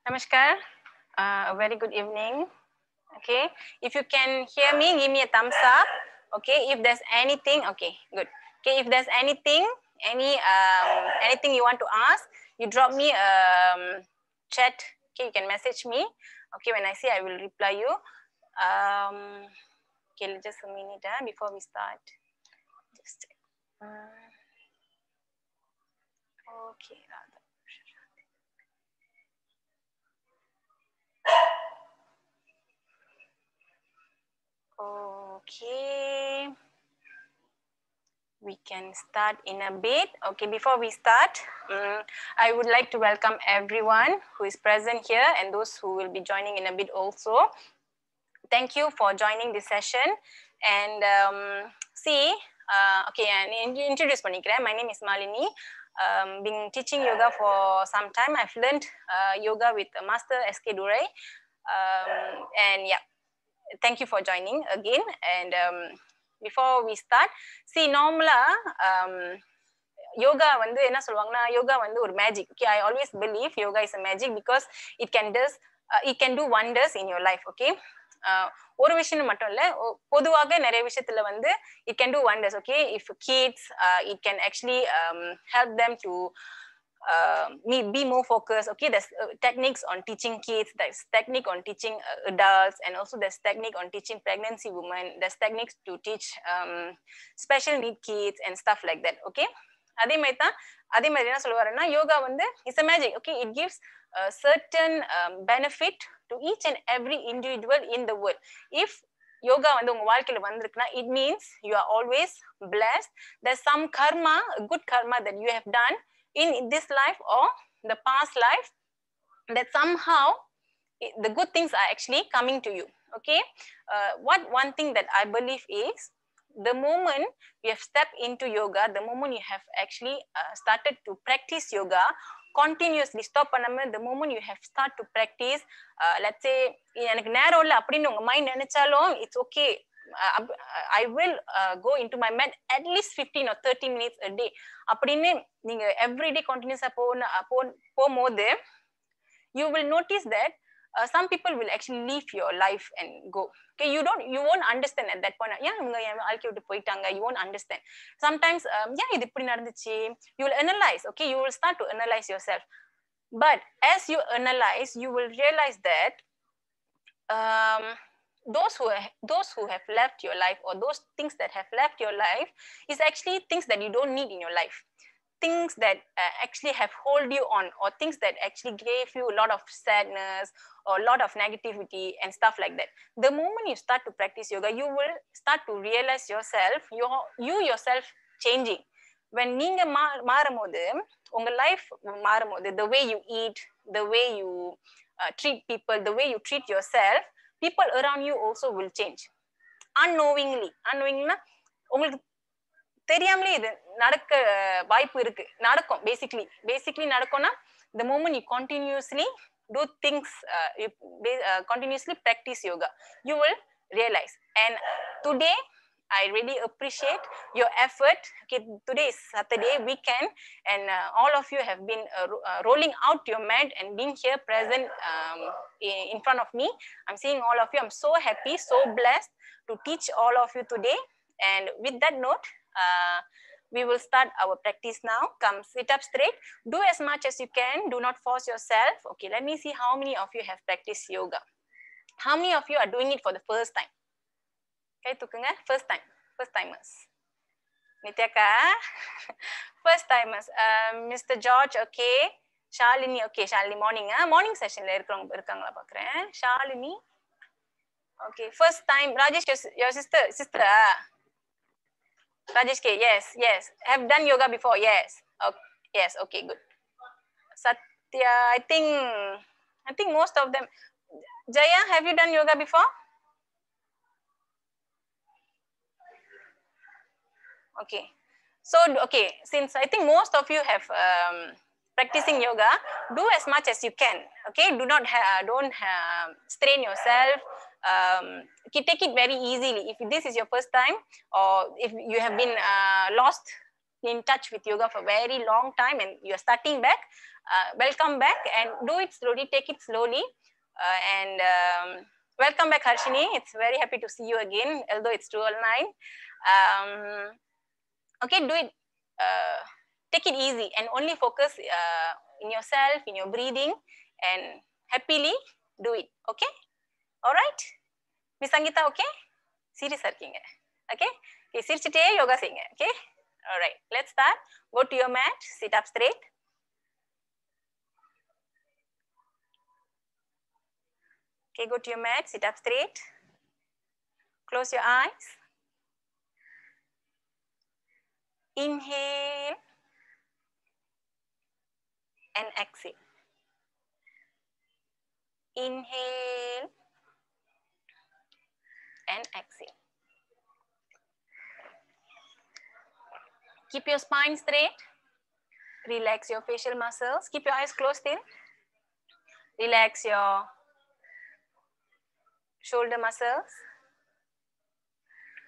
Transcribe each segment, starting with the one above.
Namaskar. A very good evening. Okay. If you can hear me, give me a thumbs up. Okay. If there's anything, okay, good. Okay. If there's anything, anything you want to ask, you drop me chat. Okay. You can message me. Okay. When I see, I will reply you. Okay. Just a minute before we start. Just. Okay. Okay, we can start in a bit. Okay, before we start, I would like to welcome everyone who is present here and those who will be joining in a bit also. Thank you for joining this session. And okay, and introduce பண்ணிக்கிறேன். My name is Malini. Been teaching yoga for some time. I've learned yoga with Master S.K. Durai. And yeah, thank you for joining again. And before we start, see, normally, yoga வந்து என்ன சொல்லுவாங்கன்னா யோகா வந்து ஒரு magic. Okay, I always believe yoga is a magic because it can do wonders in your life. Okay, ஒரு விஷயம் மட்டும் இல்ல, பொதுவாக நிறைய விஷயத்துல வந்து it can do wonders. Okay, if kids, it can actually help them to be more focused. Okay, there's techniques on teaching kids, there's technique on teaching adults, and also there's technique on teaching pregnancy women, there's techniques to teach special need kids and stuff like that. Okay, அதே மாதிரி என்ன சொல்லுவாருன்னா யோகா வந்து it's a magic. Okay, it gives a certain benefit to each and every individual in the world. If yoga வந்து உங்க வாழ்க்கையில வந்திருக்குன்னா it means you are always blessed. There's some karma, good karma that you have done in this life or the past life, that somehow the good things are actually coming to you. Okay, one thing that I believe is the moment you have stepped into yoga, the moment you have actually started to practice yoga continuously, stop பண்ணாம, the moment you have start to practice, let's say எனக்கு நேரம் இல்லை அப்படின்னு உங்க mind நினைச்சாலும் it's okay. I will go into my mat at least 15 or 30 minutes a day. அப்படின்னு நீங்க everyday continuously போகும்போது you will notice that some people will actually leave your life and go. Okay, you won't understand at that point. இவங்க என் வாழ்க்கை விட்டு போயிட்டாங்க, you won't understand. Sometimes இது இப்படி நடந்துச்சு, you will analyze. Okay, you will start to analyze yourself. But as you analyze, you will realize that those who have left your life, or those things that have left your life, is actually things that you don't need in your life. Things that actually have hold you on, or things that actually gave you a lot of sadness or a lot of negativity and stuff like that. The moment you start to practice yoga, you will start to realize yourself, you yourself changing. When நீங்க மாறும்போது, உங்க life மாறும்போது, the way you eat, the way you treat people, the way you treat yourself, people around you also will change. Unknowingly உங்களுக்கு தெரியாமலே இது நடக்க வாய்ப்பு இருக்கு, நடக்கும். பேசிக்கலி நடக்கும்னா the moment you continuously do things, continuously practice yoga, you will realize. And today I really appreciate your effort. Okay, today is Saturday weekend, and all of you have been rolling out your mat and being here present in front of me. I'm seeing all of you. I'm so happy, so blessed to teach all of you today. And with that note, we will start our practice now. Come, sit up straight. Do as much as you can. Do not force yourself. Okay, let me see how many of you have practiced yoga. How many of you are doing it for the first time? Okay, tukunga, first timers. Nityaka, first timers. Mr. George, okay. Shalini, okay. Shalini, morning session la irukangala paakren. Shalini, okay. First time. Rajesh, your sister. Rajesh K, yes. Have done yoga before? Yes. Okay. Yes, okay, good. Satya, I think most of them. Jaya, have you done yoga before? Okay. So, okay, since I think most of you have practicing yoga, do as much as you can. Okay, don't strain yourself. Take it very easily. If this is your first time, or if you have been lost in touch with yoga for a very long time and you're starting back, welcome back and do it slowly, take it slowly. Welcome back, Harshini. It's very happy to see you again, although it's 2:09. Okay, do it, take it easy and only focus in yourself, in your breathing, and happily do it. Okay, all right, Miss Sangeeta, okay? Serious இருக்கீங்க. Okay, okay, சிரிச்சிட்டே யோகா செய்யுங்க. Okay, all right, let's start. Go to your mat, sit up straight. Okay, go to your mat, sit up straight. Close your eyes. Inhale and exhale. Inhale and exhale. Keep your spine straight. Relax your facial muscles. Keep your eyes closed still. Relax your shoulder muscles.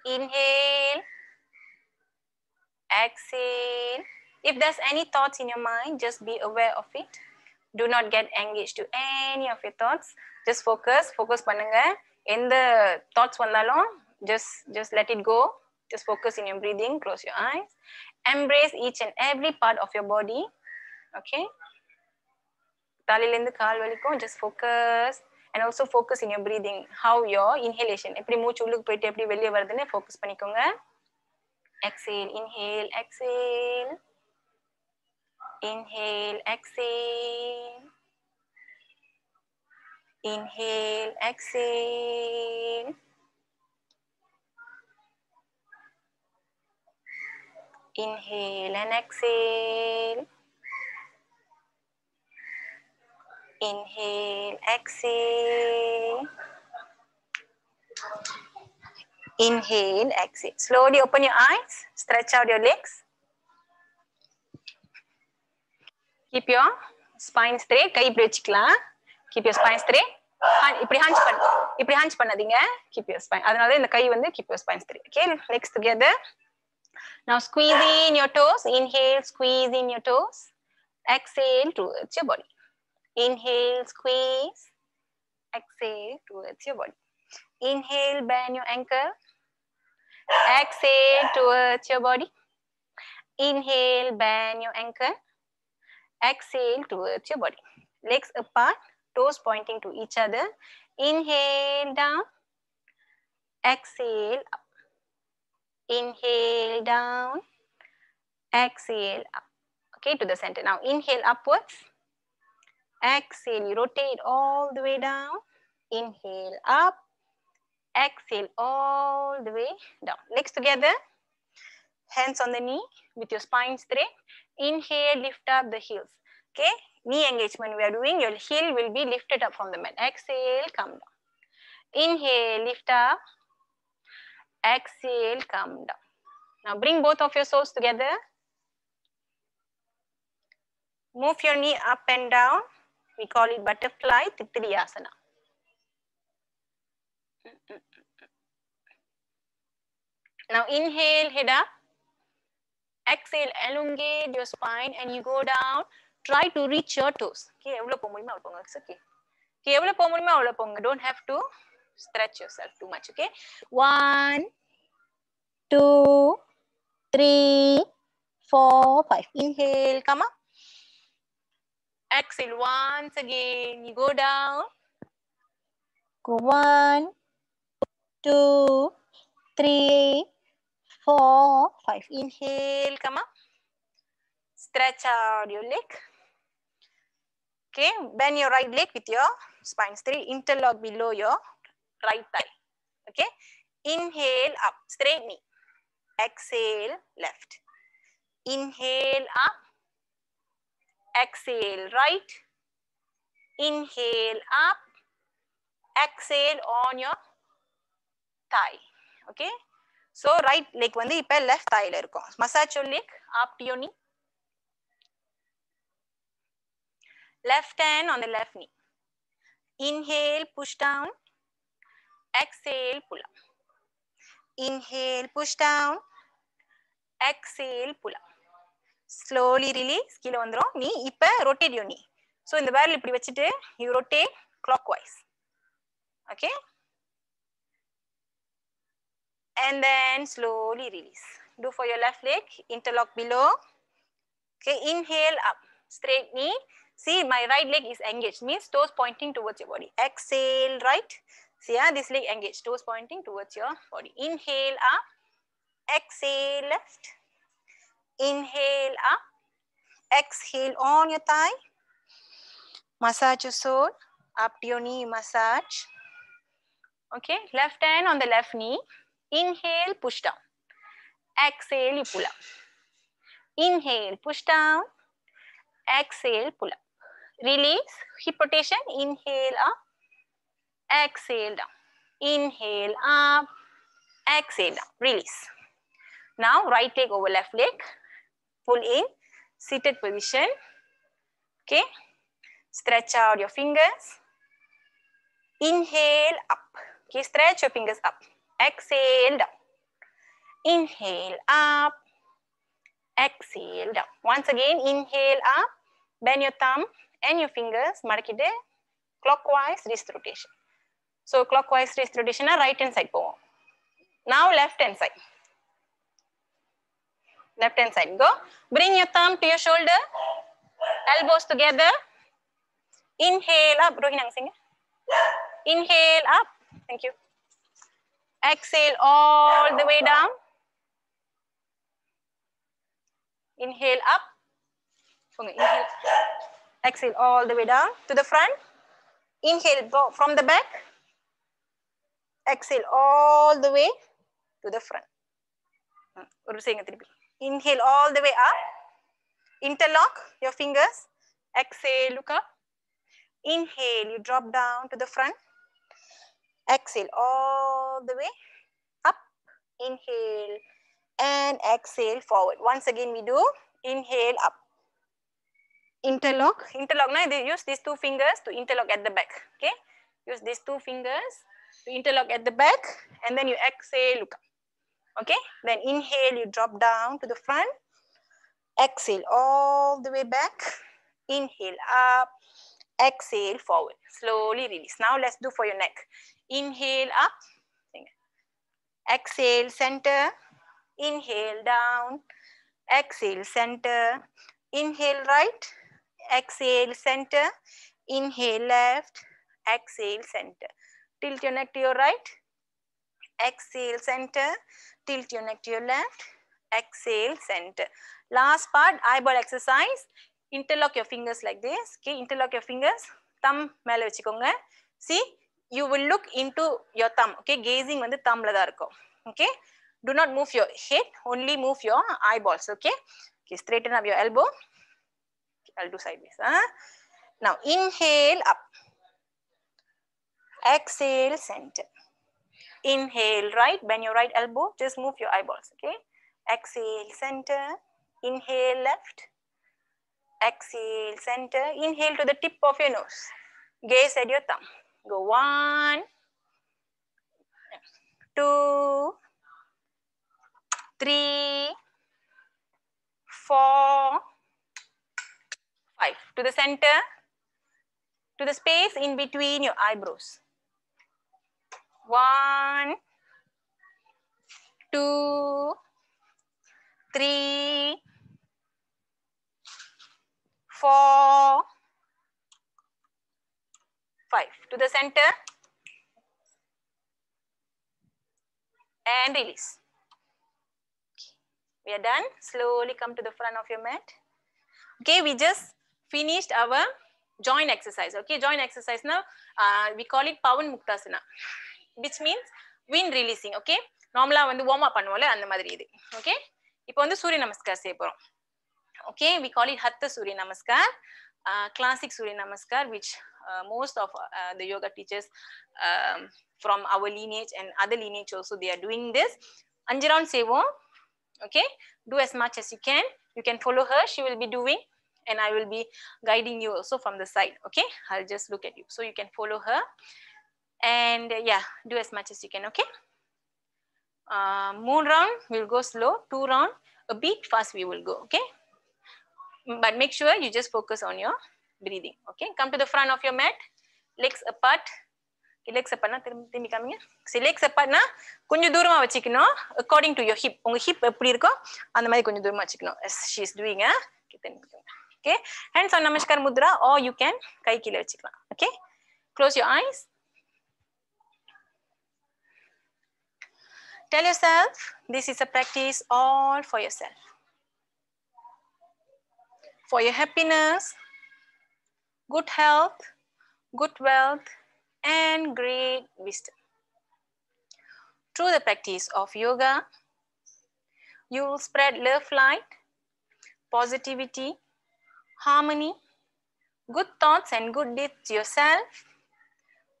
Inhale. Exhale. If there's any thoughts in your mind, just be aware of it. Do not get engaged to any of your thoughts. Just focus பண்ணுங்க. எந்த thoughts வந்தாலும் just let it go. Just focus in your breathing. Close your eyes. Embrace each and every part of your body. Okay. தலையிலிருந்து கால் வலிக்கும். Just focus and also focus in your breathing. How your inhalation. எப்படி மூச்சு உள்ளுக்கு போயிட்டு எப்படி வெளியே வருதுன்னு focus பண்ணிக்கோங்க. Exhale, inhale, exhale. Inhale, exhale. Inhale, exhale. Inhale and exhale. Inhale, exhale. Inhale, exhale. Slowly open your eyes. Stretch out your legs. Keep your spine straight. கை இப்படி வச்சுக்கலாம். Keep your spine straight. இப்படி hunch பண்ணாதீங்க. Keep your spine. அதனால இந்த கை வந்து keep your spine straight. Okay, legs together. Now squeeze in your toes. Inhale, squeeze in your toes. Exhale towards your body. Inhale, squeeze. Exhale towards your body. Inhale, bend your ankle. Exhale towards your body. Inhale, bend your ankle. Exhale towards your body. Legs apart, toes pointing to each other. Inhale down. Exhale up. Inhale down. Exhale up. Okay, to the center. Now inhale upwards. Exhale, you rotate all the way down. Inhale up. Exhale all the way down. Legs together. Hands on the knee with your spine straight. Inhale, lift up the heels. Okay, knee engagement we are doing. Your heel will be lifted up from the mat. Exhale, come down. Inhale, lift up. Exhale, come down. Now bring both of your soles together. Move your knee up and down. We call it butterfly Titriyasana. Now inhale, head up. Exhale, elongate your spine and you go down. Try to reach your toes. Okay, it's okay. Okay, don't have to stretch yourself too much. Okay, 1, 2, 3, 4, 5. Inhale, come up. Exhale once again. You go down. Go 1, 2, 3, 4, 5. Inhale, come up. Stretch out your leg. Okay, bend your right leg with your spine straight. Interlock below your right thigh. Okay, inhale up, straight knee. Exhale, left. Inhale up. Exhale, right. Inhale up. Exhale on your thigh. Okay, so right leg வந்து இப்ப left thigh ல இருக்கும். Massage your leg up to your knee. Left hand on the left knee. Inhale, push down. Exhale, pull up. Inhale, push down. Exhale, pull up. slowly release. கீழ வந்துரும். நீ இப்ப rotate your knee. So இந்த விரல் இப்படி வச்சிட்டு you rotate clockwise. Okay? And then slowly release. Do for your left leg, interlock below. Okay, inhale up, straight knee. See, my right leg is engaged, means toes pointing towards your body. Exhale right. See, this leg engaged, toes pointing towards your body. Inhale up, exhale left. Inhale up, exhale on your thigh. Massage your sole, up to your knee, massage. Okay, left hand on the left knee. Inhale, push down. Exhale, you pull up. Inhale, push down. Exhale, pull up. Release, hip rotation. Inhale up, exhale down. Inhale up, exhale down. Release. Now, right leg over left leg. Pull in, seated position. Okay. Stretch out your fingers. Inhale up. Okay, stretch your fingers up. Exhale down. Inhale up. Exhale down. Once again, inhale up. Bend your thumb and your fingers. Madakide. Clockwise wrist rotation. So, clockwise wrist rotation na right hand side povom. Now, left hand side. Left hand side. Go. Bring your thumb to your shoulder. Elbows together. Inhale up. Rohini ang singa. Inhale up. Thank you. Exhale all the way down. Inhale up. Inhale. Exhale all the way down to the front. Inhale from the back. Exhale all the way to the front. Inhale all the way up. Interlock your fingers. Exhale, look up. Inhale, you drop down to the front. Exhale all the way up. Inhale and exhale forward. Once again we do. Inhale up. Interlock. Interlock. Now they use these two fingers to interlock at the back. Okay. Use these two fingers to interlock at the back. And then you exhale, look up. Okay. Then inhale, you drop down to the front. Exhale all the way back. Inhale up. Exhale forward. Slowly release. Now let's do for your neck. Inhale up. Exhale center. Inhale down. Exhale center. Inhale right. Exhale center. Inhale left. Exhale center. Tilt your neck to your right. Exhale center. Tilt your neck to your left. Exhale center. Last part, eyeball exercise. Interlock your fingers like this. Okay, interlock your fingers. Thumb மேல வச்சுக்கோங்க. See, you will look into your thumb. Okay, gazing வந்து thumbல தான் இருக்கும். Okay, do not move your head. Only move your eyeballs. Okay, okay, straighten up your elbow. Okay, I'll do sideways. Now inhale up. Exhale center. Inhale right. Bend your right elbow. Just move your eyeballs. Okay. Exhale center. Inhale left. Exhale center. Inhale to the tip of your nose. Gaze at your thumb. Go 1, 2, 3, 4, 5. To the center. To the space in between your eyebrows. 1, 2, 3, 4, 5. To the center. And release. We are done. Slowly come to the front of your mat. Okay, we just finished our joint exercise. Okay, joint exercise now we call it Pawan Muktasana, which means wind releasing. Okay, normally வந்து warm up பண்ணுவோம்ல அந்த மாதிரி இது. Okay, இப்போ வந்து சூரிய நமஸ்கார் செய்ய போறோம். Okay, we call it Hatha Surya Namaskar, classic Surya Namaskar, which most of the yoga teachers from our lineage and other lineage also they are doing this. 5 round செய்வோம். Okay, do as much as you can. You can follow her. She will be doing, and I will be guiding you also from the side. Okay, I'll just look at you, so you can follow her. And yeah, do as much as you can. Okay. 3 round we'll go slow. 2 round a bit fast we will go. Okay. but make sure you just focus on your breathing. Okay, come to the front of your mat, legs apart. Legs apart na திரும்பி காமிங்க. See, legs apart na கொஞ்சம் தூரமா வச்சுக்கணும் according to your hip. உங்க hip எப்படி இருக்கோ அந்த மாதிரி கொஞ்சம் தூரமா வச்சுக்கணும். As she is doing okay, hands on namaskar mudra, or you can கை கீழ வச்சுக்கலாம். Okay, close your eyes. Tell yourself this is a practice all for yourself, for your happiness, good health, good wealth, and great wisdom. Through the practice of yoga, you will spread love, light, positivity, harmony, good thoughts and good deeds to yourself,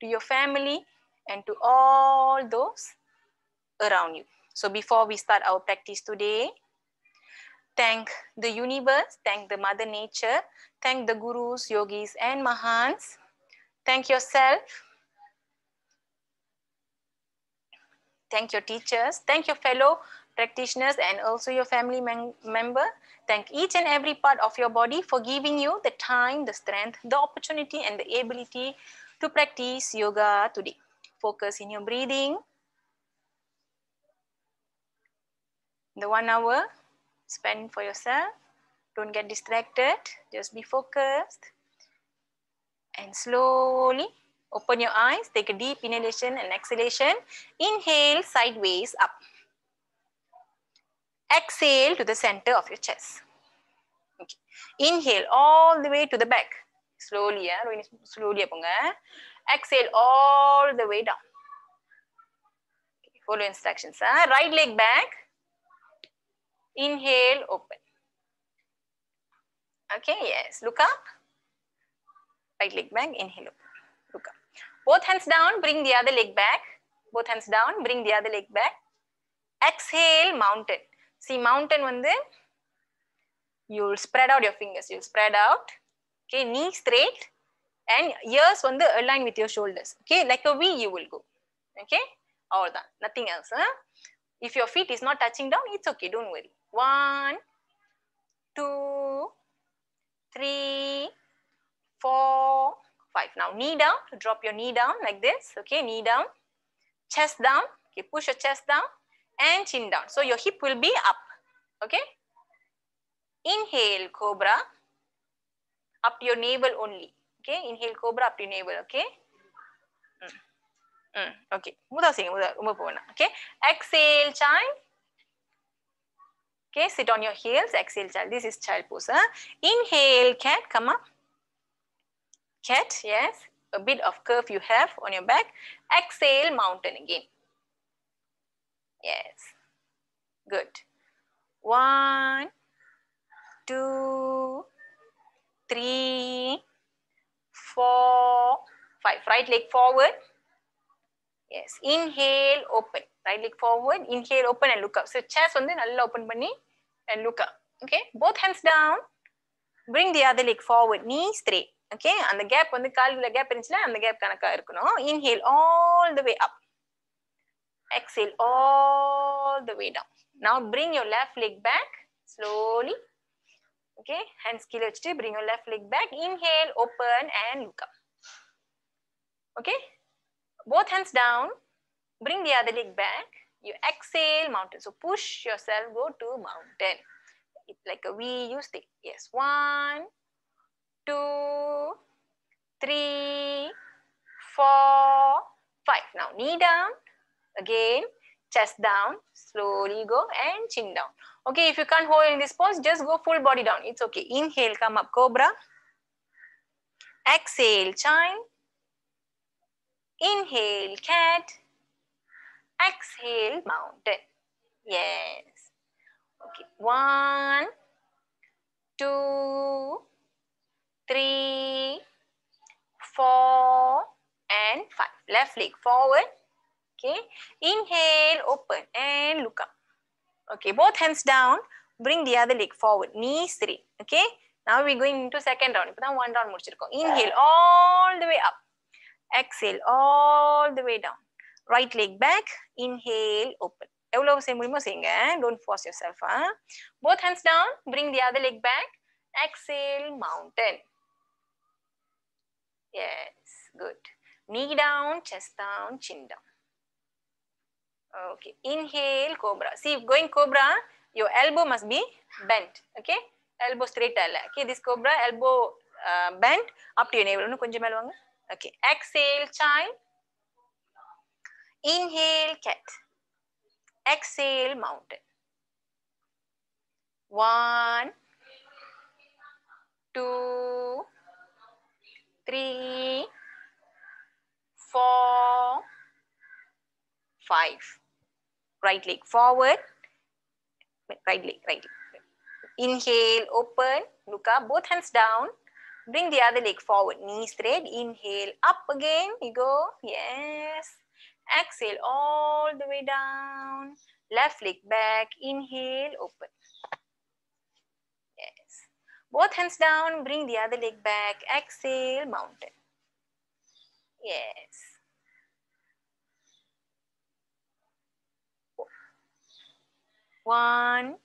to your family, and to all those around you. So before we start our practice today, thank the universe, thank the mother nature, thank the gurus, yogis, and mahants. Thank yourself. Thank your teachers. Thank your fellow practitioners and also your family member. Thank each and every part of your body for giving you the time, the strength, the opportunity, and the ability to practice yoga today. Focus in your breathing. The 1 hour, spend for yourself. Don't get distracted. Just be focused. And slowly open your eyes. Take a deep inhalation and exhalation. Inhale sideways up. Exhale to the center of your chest. Okay. Inhale all the way to the back. Slowly, slowly. Exhale all the way down. Okay. Follow instructions. Right leg back. Inhale, open. Okay, yes. Look up. Right leg back. Inhale, open. Look up. Both hands down. Bring the other leg back. Both hands down. Bring the other leg back. Exhale, mountain. See, mountain you'll spread out your fingers. You'll spread out. Okay, knee straight. And ears align with your shoulders. Okay, like a V you will go. Okay, all that. Nothing else. If your feet is not touching down, it's okay. Don't worry. 1, 2, 3, 4, 5. Now knee down. Drop your knee down like this. Okay, knee down. Chest down. Okay, push your chest down. And chin down. So your hip will be up. Okay. Inhale, cobra. Up to your navel only. Okay. Inhale, cobra up to your navel. Okay. Okay. Okay. Exhale, child. Okay. Sit on your heels. Exhale, child. This is child pose. Inhale, cat. Come up. Cat. Yes. A bit of curve you have on your back. Exhale, mountain again. Yes. Good. 1, 2, 3, 4, 5. Right leg forward. Yes. Inhale, open. Right leg forward. Inhale, open and look up. So chest nalla open panni and look up. Okay. Both hands down. Bring the other leg forward. Knee straight. Okay. And the gap kaalula gap irunchla and the gap kanaka irukanum. Inhale all the way up. Exhale all the way down. Now bring your left leg back slowly. Okay, hands keel vechittu bring your left leg back. Inhale, open and look up. Okay, both hands down. Bring the other leg back. You exhale, mountain. So push yourself, go to mountain. It's like a V, you stay. Yes, 1, 2, 3, 4, 5. Now knee down. Again, chest down, slowly go and chin down. Okay, if you can't hold in this pose, just go full body down. It's okay. Inhale, come up, cobra. Exhale, child. Inhale, cat. Exhale, mountain. Yes. Okay, 1, 2, 3, 4, and 5. Left leg forward. Okay, inhale, open and look up. Okay, both hands down. Bring the other leg forward. Knees straight. Okay, now we're going into second round. Now 1 round mudichirukom. Inhale all the way up. Exhale all the way down. Right leg back. Inhale, open. Evlo sei mudiyumo seinga. Don't force yourself. Both hands down. Bring the other leg back. Exhale, mountain. Yes, good. Knee down, chest down, chin down. Okay, inhale, cobra. See, going cobra, your elbow must be bent. Okay, elbow straight. Okay, this cobra, elbow bent up to your navel. Okay, exhale, child. Inhale, cat. Exhale, mountain. 1, 2, 3, 4, 5. Right leg forward. Right leg, right leg. Inhale, open. Look up, both hands down. Bring the other leg forward, knee straight. Inhale, up again. You go. Yes. Exhale all the way down. Left leg back. Inhale, open. Yes. Both hands down. Bring the other leg back. Exhale, mountain. Yes. 1,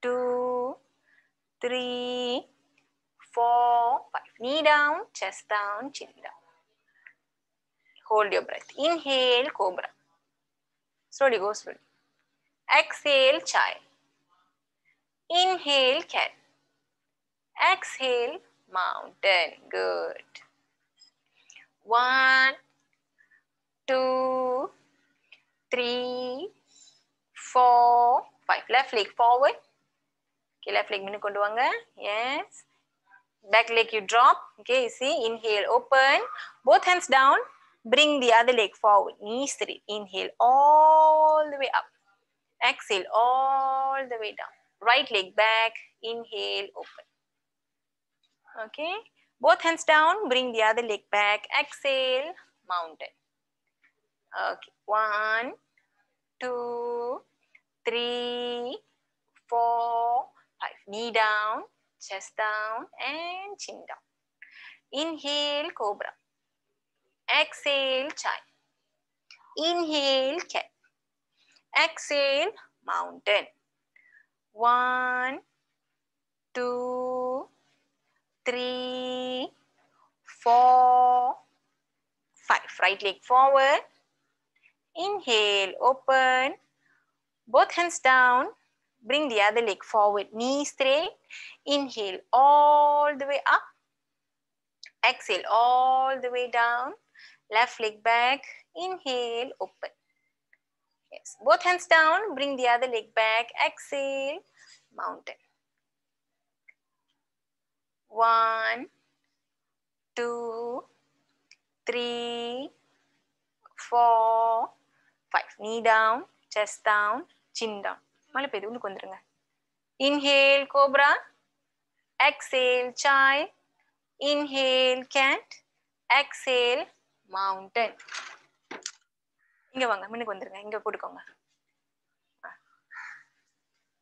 2, 3, 4, 5. Knee down, chest down, chin down. Hold your breath. Inhale, cobra. Slowly go, slowly. Exhale, child. Inhale, cat. Exhale, mountain. Good. 1, 2, 3, 4, 5. Left leg forward. Okay, left leg minnu kondu vanga. Yes. Back leg you drop. Okay, you see. Inhale, open. Both hands down. Bring the other leg forward. Knees straight. Inhale all the way up. Exhale all the way down. Right leg back. Inhale, open. Okay. Both hands down. Bring the other leg back. Exhale, mountain. Okay. 1, 2, 3, 4, 5. Knee down, chest down, and chin down. Inhale, cobra. Exhale, child. Inhale, cat. Exhale, mountain. 1, 2, 3, 4, 5. Right leg forward. Inhale, open. Both hands down. Bring the other leg forward. Knee straight. Inhale all the way up. Exhale all the way down. Left leg back. Inhale, open. Yes. Both hands down. Bring the other leg back. Exhale, mountain. 1, 2, 3, 4, 5. Knee down, chest down, chin down. Inhale, cobra. Exhale, child. Inhale, cat. Exhale, mountain. இங்க வாங்க, முன்னுக்கு வந்துருங்க. இங்க போட்டுக்கோங்க.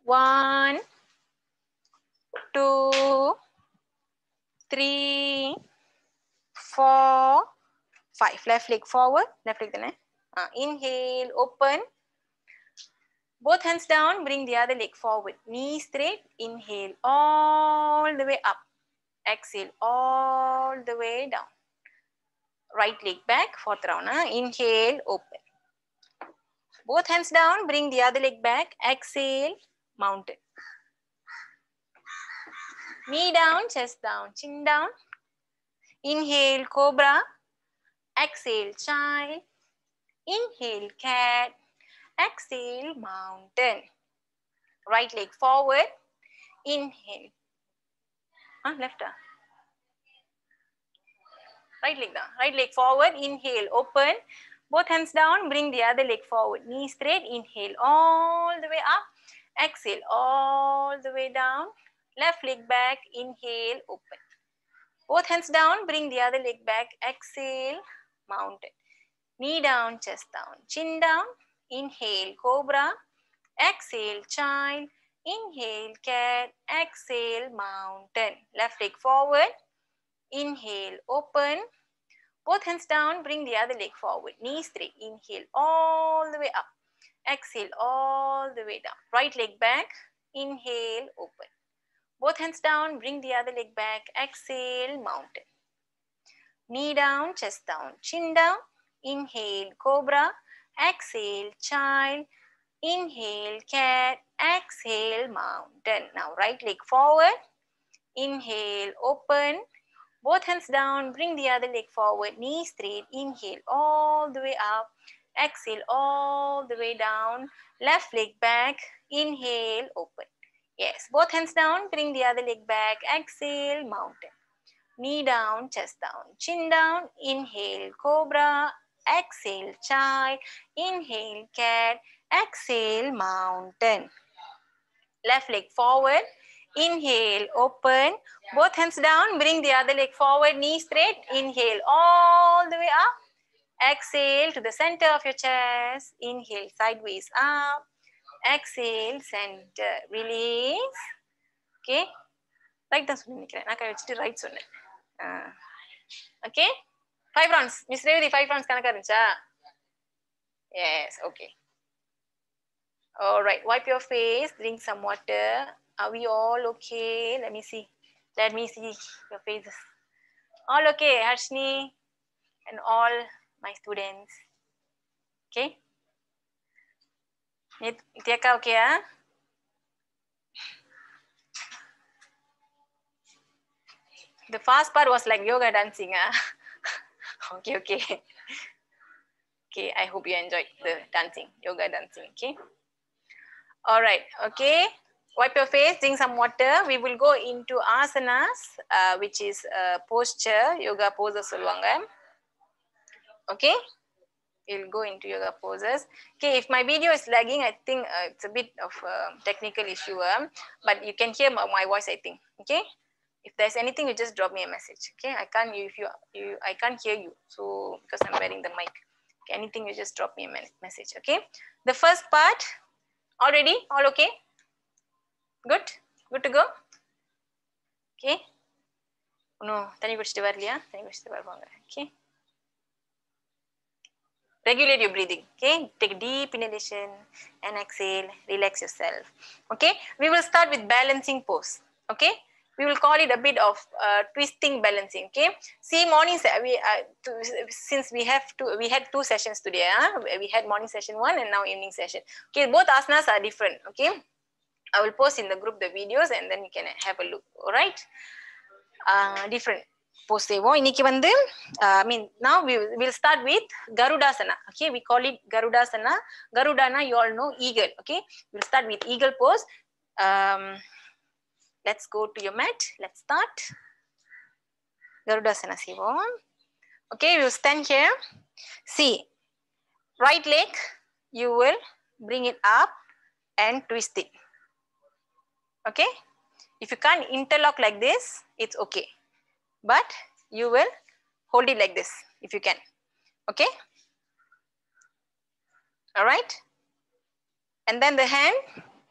1, 2, 3, 4, 5. Left leg forward. Left leg தானே? Inhale, open. Both hands down. Bring the other leg forward. Knee straight. Inhale all the way up. Exhale all the way down. Right leg back. Fourth round. Inhale, open. Both hands down. Bring the other leg back. Exhale, mountain. Knee down, chest down, chin down. Inhale, cobra. Exhale, child. Inhale, cat. Exhale, mountain. Right leg forward. Inhale. Left. Right leg down. Right leg forward. Inhale, open. Both hands down. Bring the other leg forward. Knee straight. Inhale all the way up. Exhale all the way down. Left leg back. Inhale, open. Both hands down. Bring the other leg back. Exhale, mountain. Knee down, chest down, chin down. Inhale, cobra. Exhale, child. Inhale, cat. Exhale, mountain. Left leg forward. Inhale, open. Both hands down. Bring the other leg forward. Knee straight. Inhale all the way up. Exhale all the way down. Right leg back. Inhale, open. Both hands down, bring the other leg back. Exhale, mountain. Knee down, chest down, chin down. Inhale, cobra. Exhale, child. Inhale, cat. Exhale, mountain. Now right leg forward. Inhale, open. Both hands down, bring the other leg forward, knee straight. Inhale all the way up. Exhale all the way down. Left leg back. Inhale, open. Yes, both hands down, bring the other leg back. Exhale, mountain. Knee down, chest down, chin down. Inhale, cobra. Exhale, child. Inhale, cat. Exhale, mountain. Left leg forward. Inhale, open. Both hands down. Bring the other leg forward, knee straight. Inhale all the way up. Exhale to the center of your chest. Inhale, sideways up. Exhale, center. Release. Okay. Right தான் சொல்லி நினைக்கிறேன். நான் கை வச்சுட்டு right சொன்னேன். Okay. 5 rounds. Miss Revati 5 rounds கணக்கா இருந்துச்சா? Yes. Okay. All right. Wipe your face. Drink some water. Are we all okay? Let me see. Let me see your faces. All okay, Harshni and all my students. Okay? Nitya okay, huh? The first part was like yoga dancing, huh? Okay, okay. Okay, I hope you enjoyed the dancing, yoga dancing, okay? All right, okay. Wipe your face, drink some water. We will go into asanas, which is posture, yoga poses solvanga. Okay? We'll go into yoga poses. Okay, if my video is lagging, I think it's a bit of a technical issue, but you can hear my voice, I think. Okay? If there's anything, you just drop me a message. Okay? I can't I can't hear you, so because I'm wearing the mic. Okay, anything, you just drop me a message. Okay? The first part, all ready? All okay? Good? Good to go? Okay? No, tani kudichittu varliya? Tani kudichittu varvaanga. Okay? Regulate your breathing. Okay? Take a deep inhalation and exhale. Relax yourself. Okay? We will start with balancing pose. Okay? We will call it a bit of twisting balancing. Okay? See, morning since we had 2 sessions today. We had morning session 1 and now evening session. Okay? Both asanas are different. Okay? I will post in the group the videos and then you can have a look. All right? Different pose செய்வோம் இன்னைக்கு வந்து now we will start with garudasana. Okay, we call it garudasana. Garudana, you all know, eagle. Okay, we'll start with eagle pose. Let's go to your mat. Let's start garudasana செய்வோம். Okay, we will stand here. See, right leg you will bring it up and twist it. Okay, if you can't interlock like this, it's okay, but you will hold it like this if you can. Okay, all right, and then the hand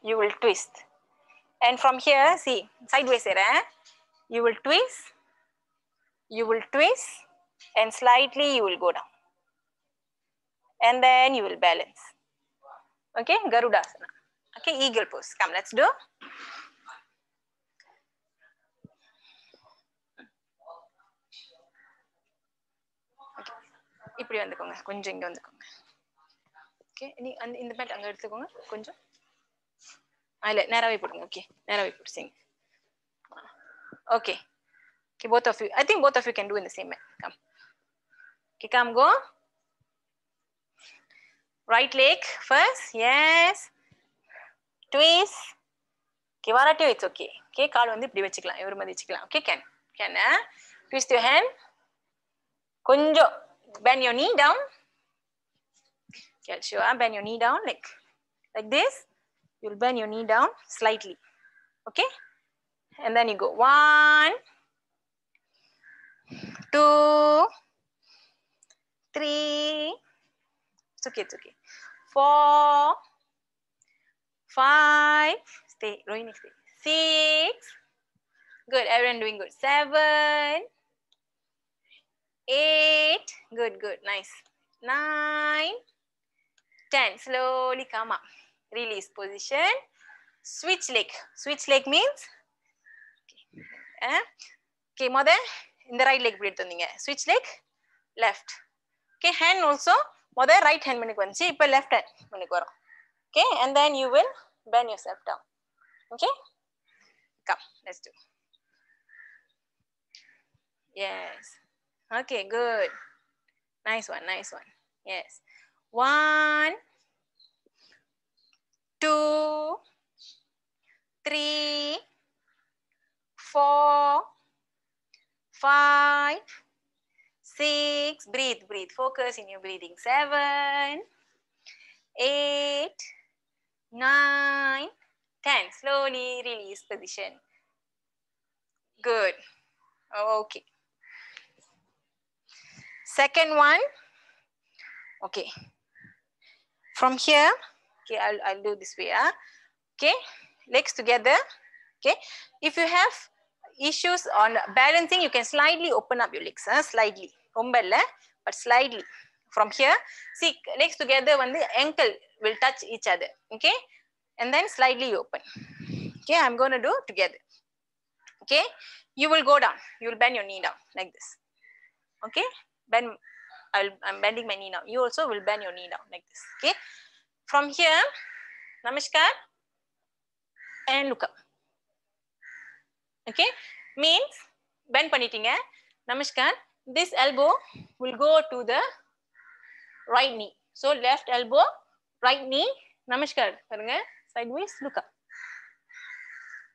you will twist, and from here, see, sideways here, you will twist and slightly you will go down and then you will balance. Okay, garudasana. Okay, eagle pose. Come, let's do. இப்படி வந்துக்கோங்க, கொஞ்சம் இங்க வந்துக்கோங்க. Okay, நீ இந்த mat அங்க எடுத்துக்கோங்க கொஞ்சம். இல்ல நேராவே போடுங்க. ஓகே, நேராவே போடுங்க. Okay. Okay, both of you. I think both of you can do in the same mat. Come. Okay, come, go. Right leg first. Yes. Twist. Okay, varatte it's okay. Okay, கால் வந்து இப்படி வெச்சுக்கலாம். இவர மாதிரி வெச்சுக்கலாம். Okay, can twist your hand. கொஞ்சம் bend your knee down. Okay, sure. Bend your knee down like this. You'll bend your knee down slightly. Okay, and then you go 1, 2, 3. It's okay. 4, 5. Stay, Rohini, stay. 6. Good. Everyone doing good. 7, 8. Good. Nice. 9, 10. Slowly come up. Release position. Switch leg. Switch leg means Okay, in the right leg switch leg left. Okay, hand also right hand left hand. Okay, and then you will bend yourself down. Okay, come, let's do. Yes. Okay, good. Nice one, nice one. Yes. 1, 2, 3, 4, 5, 6. Breathe, breathe. Focus in your breathing. 7, 8, 9, 10. Slowly release position. Good. Okay. Second one. Okay. From here, okay, I'll do this way. Okay, legs together. Okay, if you have issues on balancing, you can slightly open up your legs. Slightly, but slightly. From here, see, legs together, when the ankle will touch each other. Okay, and then slightly open. Okay, I'm going to do together. Okay, you will go down. You will bend your knee down like this. Okay, bend. I'm bending my knee now. You also will bend your knee down like this. Okay, from here, namaskar, and look up. Okay, means bend panitinga, namaskar. This elbow will go to the right knee. So left elbow, right knee, namaskar. Sideways, look up.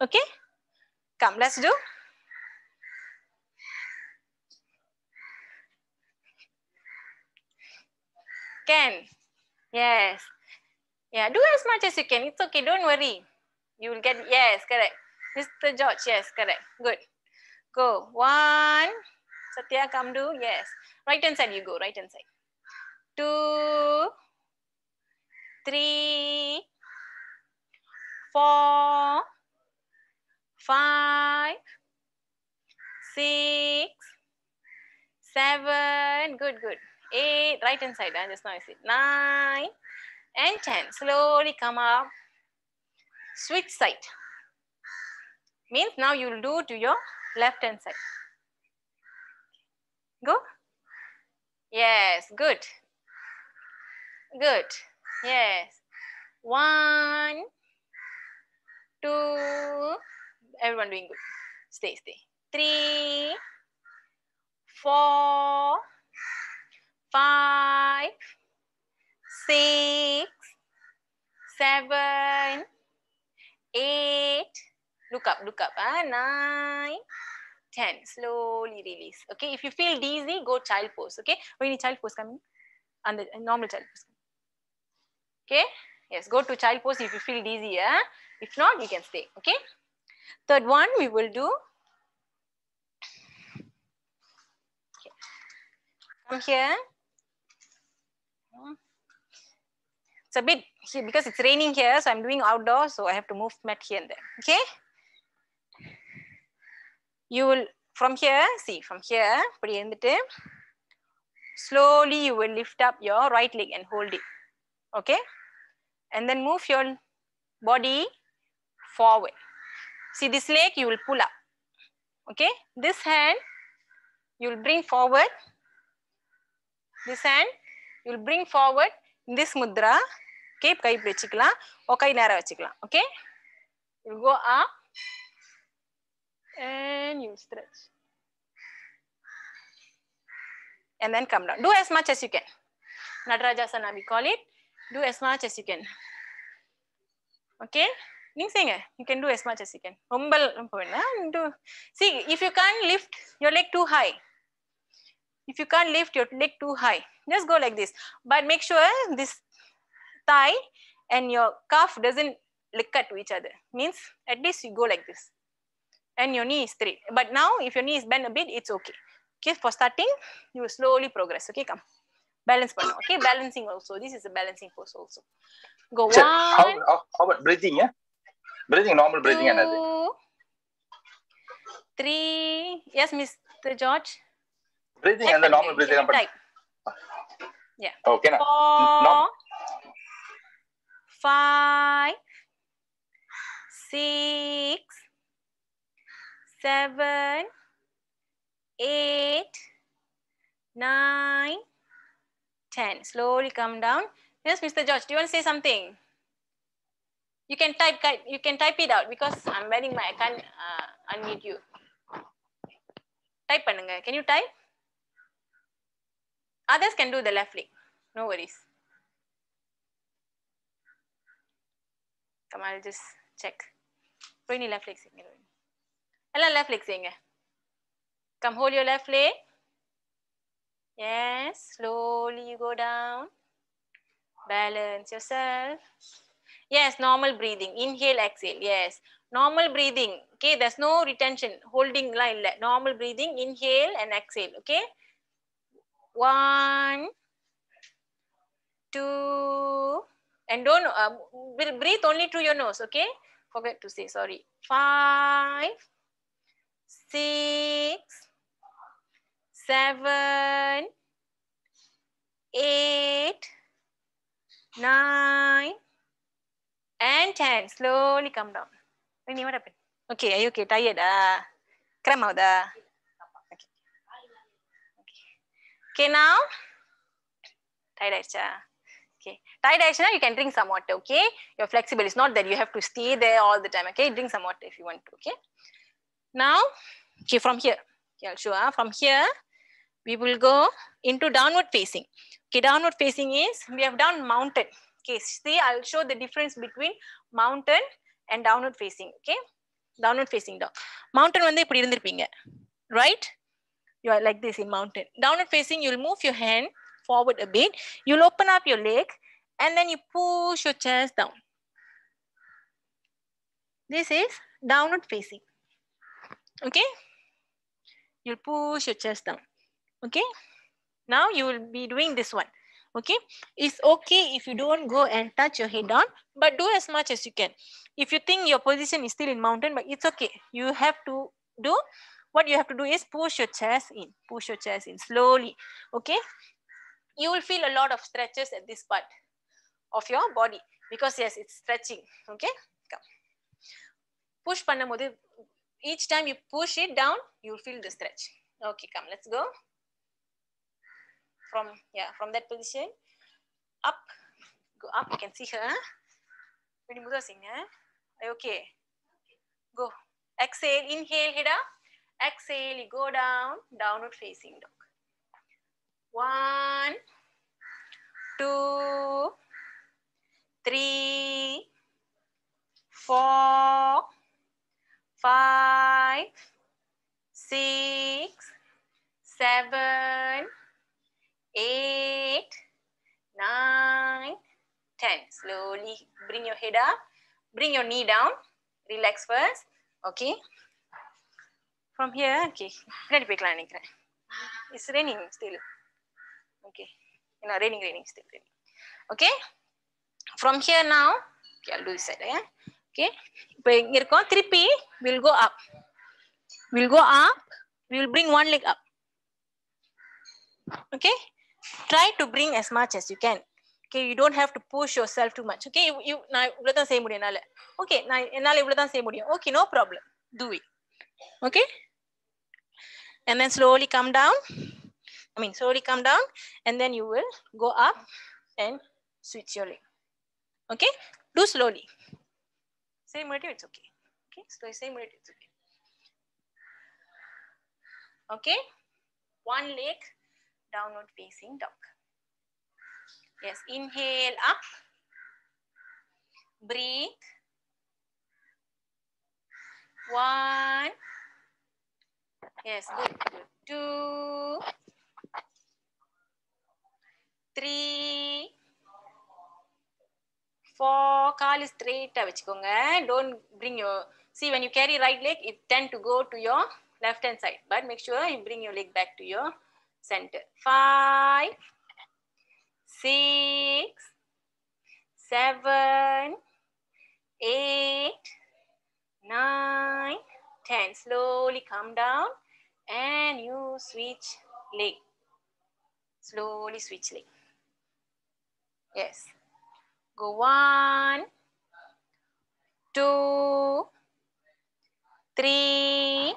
Okay, come, let's do. Can. Yes. Yeah, do as much as you can. It's okay, don't worry. You will get, yes, correct. Mr. George, yes, correct. Good. Go. 1. Satya, come do. Yes. Right hand side you go. Right hand side. 2, 3, 4, 5, 6, 7. Good, good. 8. Right hand side. Just now I said 9 and 10. Slowly come up. Switch side. Means now you will do to your left hand side. Go. Yes. Good. Good. Yes. 1, 2. Everyone doing good. Stay, stay. 3, 4, 5, 6, 7, 8. Look up, look up. 9, 10. Slowly release. Okay, if you feel dizzy, go child pose. Okay, when child pose coming, and the normal child pose. Okay, yes, go to child pose if you feel dizzy. If not, you can stay. Okay, third one we will do. Okay. Come here. It's a bit here because it's raining here, so I'm doing outdoor, so I have to move mat here and there. Okay, you will from here, see from here, slowly you will lift up your right leg and hold it. Okay, and then move your body forward. See this leg, you will pull up. Okay, this hand you will bring forward. This hand you will bring forward in this mudra. Okay, kai vechikalam, or kai nera vechikalam. Okay, you will go up and you stretch. And then come down. Do as much as you can. Natarajasana we call it. Do as much as you can. Okay? You can do as much as you can. See, if you can't lift your leg too high, just go like this. But make sure this thigh and your calf doesn't cut to each other. Means at least you go like this. And your knee is straight. But now, if your knee is bent a bit, it's okay. Okay, for starting, you will slowly progress. Okay, come. Balance partner. Okay, balancing also. This is a balancing pose also. Go. 1. How about breathing? Yeah, breathing, normal breathing. 2, 3. Yes, Mr. George. Breathing and the normal breathing. Yeah. Okay. 4, 5, 6, 7, 8, 9, 10. Slowly come down. Yes, Mr. George, do you want to say something? You can type it out because I'm wearing my, I can't unmute you. Type பண்ணுங்க. Can you type? Others can do the left leg. No worries. Come, I'll just check. Rohini, left leg செய்யுங்க. எல்லாம் left leg செய்யுங்க. Come, hold your left leg. Yes, slowly you go down. Balance yourself. Yes, normal breathing. Inhale, exhale. Yes, normal breathing. Okay, there's no retention. Holding line. Normal breathing. Inhale and exhale. Okay. 1, 2, and don't breathe only through your nose. Okay. Forget to say sorry. 5, 6, 7, 8, 9, and 10. Slowly come down. What happened? Okay, are you okay? Tired? Cram out. Okay, now. Tired aisha. Okay. Tired aisha, you can drink some water. Okay. You're flexible. It's not that you have to stay there all the time. Okay. Drink some water if you want to. Okay. Now, okay, from here. Okay, I'll show. From here, we will go into downward facing. Okay, downward facing is we have done mountain. Okay, see, I'll show the difference between mountain and downward facing. Okay, downward facing dog. Mountain வந்து இப்படி இருந்திருப்பீங்க, right? You are like this in mountain. Downward facing, you'll move your hand forward a bit. You'll open up your leg and then you push your chest down. This is downward facing. Okay, you'll push your chest down. Okay, now you will be doing this one. Okay, it's okay if you don't go and touch your head down, but do as much as you can. If you think your position is still in mountain, but it's okay. You have to do, what you have to do is push your chest in slowly. Okay, you will feel a lot of stretches at this part of your body because yes, it's stretching. Okay, come. Push பண்ணும்போது, each time you push it down, you will feel the stretch. Okay, come, let's go. From that position, up, go up. You can see her. Very muda singa. Okay, go. Exhale, inhale, head up. Exhale, you go down, downward facing dog. 1, 2, 3, 4, 5, 6, 7, 8, 9, 10. Slowly bring your head up, bring your knee down, relax first. Okay, from here, okay, it's raining still. Okay, raining still. Okay, from here now, okay, I'll do this side. Okay, we'll go up. We will bring one leg up. Okay, try to bring as much as you can. Okay, you don't have to push yourself too much. Okay, okay, okay, no problem, do it. Okay, and then slowly come down. Slowly come down, and then you will go up and switch your leg. Okay, do slowly. Same motive, it's okay. Okay, so same motive, it's okay. Okay, one leg, downward facing dog. Yes, inhale up, breathe. 1, yes, good. 2, 3, 4. Kaal is straight. Don't bring your, see, when you carry right leg, it tend to go to your left hand side, but make sure you bring your leg back to your center. 5, 6, 7, 8, 9, 10. Slowly come down and you switch leg. Slowly switch leg. Yes. Go 1, 2, 3,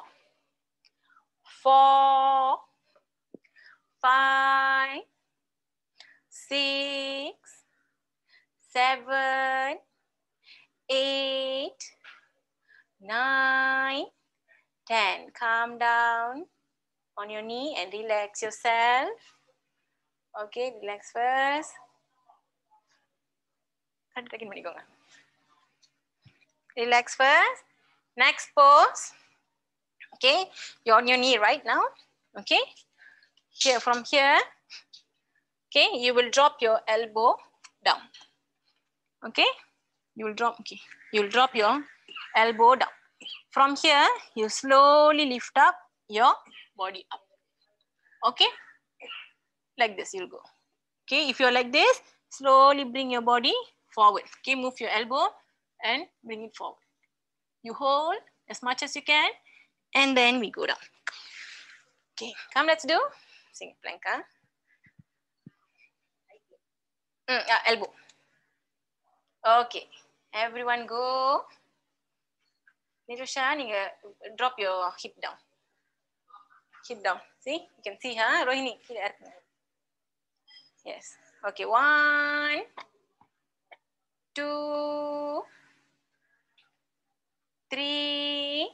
8, 9, 10. Calm down on your knee and relax yourself. Okay, relax first. Relax first. Next pose. Okay, you're on your knee right now. Okay, here from here. Okay, you will drop your elbow down. Okay, you will drop. Okay, you will drop your elbow down. From here, you slowly lift up your body up. Okay, like this you'll go. Okay, if you're like this, slowly bring your body forward. Okay, move your elbow and bring it forward. You hold as much as you can, and then we go down. Okay, come, let's do single plank. Elbow. Okay, everyone go. Nirusha, drop your hip down. Hip down. See, you can see, huh? Rohini, yes. Okay, 1, 2, 3.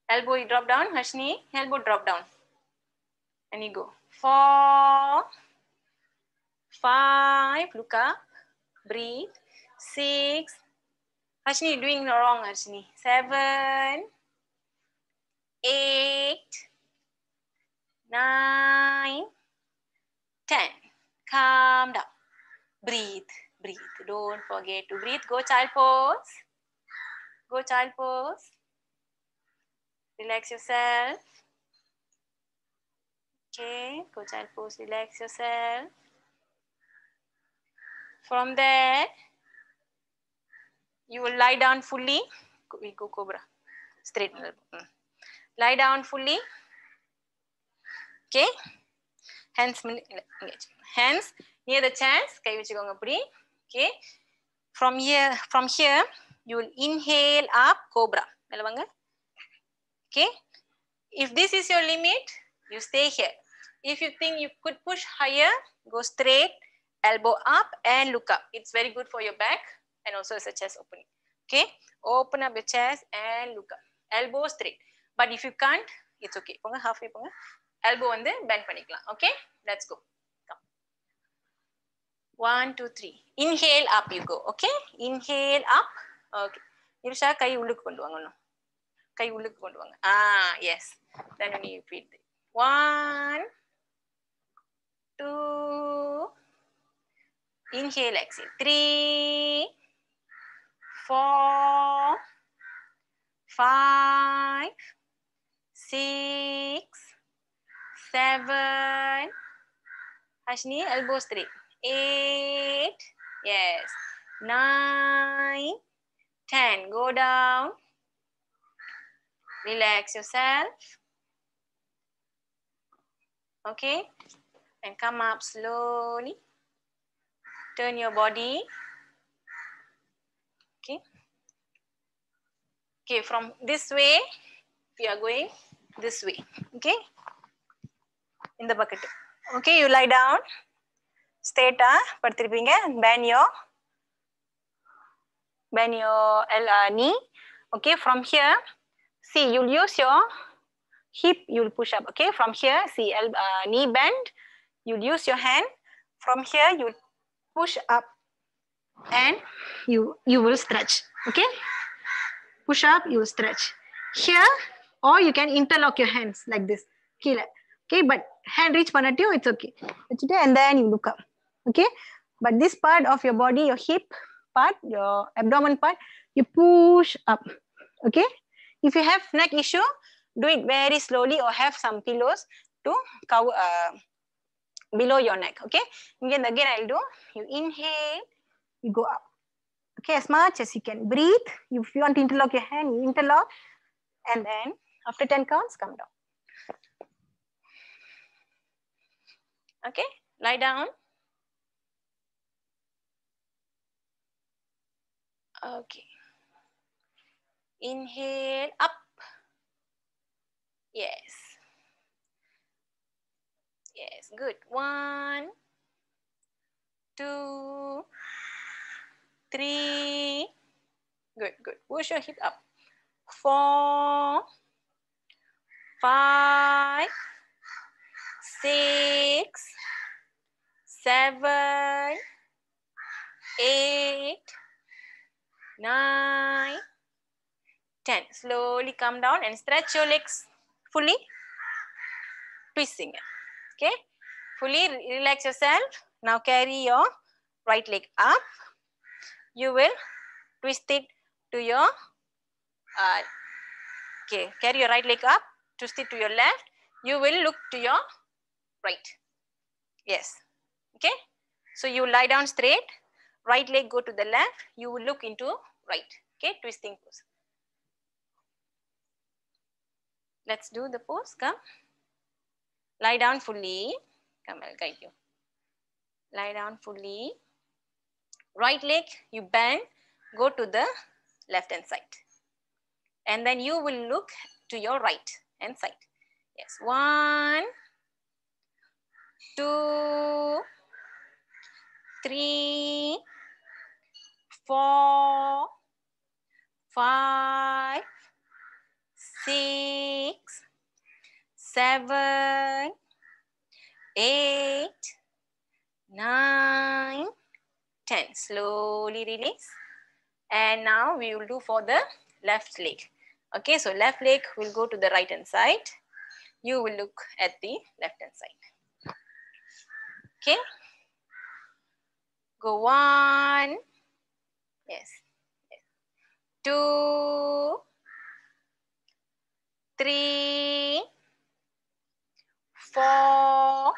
Elbow you drop down, Harshni. Elbow drop down. And you go. 4, 5. Look up. Breathe. 6. Harshni, you're doing wrong, Harshni. 7, 8, 9, 10. Calm down. Breathe. Breathe. Don't forget to breathe. Go child pose. Go child pose. Relax yourself. Okay. Go child pose. Relax yourself. From there, you will lie down fully. We go cobra. Straight. Lie down fully. Okay. Hands near the chest. Okay. From here, you will inhale up cobra. Okay. If this is your limit, you stay here. If you think you could push higher, go straight, elbow up and look up. It's very good for your back and also as a chest opening. Okay. Open up your chest and look up. Elbow straight. But if you can't, it's okay. Halfway. Elbow and then bend panikla. Okay. Let's go. Come. 1, 2, 3. Inhale up you go. Okay. Inhale up. Okay. Nirusha, kai ullukku kondu vaanga. Kai ullukku kondu vaanga. Yes. Then only you repeat. 1, 2. Inhale, exhale. 3, 4, 5, 6, 7. Ashni, elbow straight. 8. Yes. 9, 10. Go down. Relax yourself. Okay. And come up slowly. Turn your body. Okay. Okay, from this way, we are going this way. Okay. In the bucket. Okay, you lie down. Straight, and bend your knee. Okay, from here, see, you'll use your hip, you'll push up. Okay, from here, see, knee bend, you'll use your hand. From here, you push up and you will stretch. Okay, push up, you will stretch. Here, or you can interlock your hands like this. Okay, but hand reach panatio, it's okay. And then you look up. Okay, but this part of your body, your hip part, your abdomen part, you push up. Okay, if you have neck issue, do it very slowly or have some pillows to cover below your neck. Okay, again I'll do. You inhale, you go up. Okay, as much as you can. Breathe. If you want to interlock your hand, you interlock, and then after 10 counts, come down. Okay, lie down. Okay. Inhale, up. Yes. Yes, good. 1, 2, 3, Good, good. Push your hip up. 4, 5, 6, 7, 8, 9, 10. Slowly come down and stretch your legs fully. Twisting it. Okay. Fully relax yourself. Now carry your right leg up. You will twist it to your okay. Carry your right leg up. Twist it to your left. You will look to your right. Yes. Okay. So you lie down straight. Right leg go to the left. You will look into right. Okay. Twisting pose. Let's do the pose. Come. Lie down fully. Come, I'll guide you. Lie down fully. Right leg, you bend, go to the left hand side. And then you will look to your right hand side. Yes, 1, 2, 3, 4, 5, 6, 7, 8, 9, 10. Slowly release. And now we will do for the left leg. Okay, so left leg will go to the right hand side. You will look at the left hand side. Okay. Go 1. Yes. 2, 3, 4,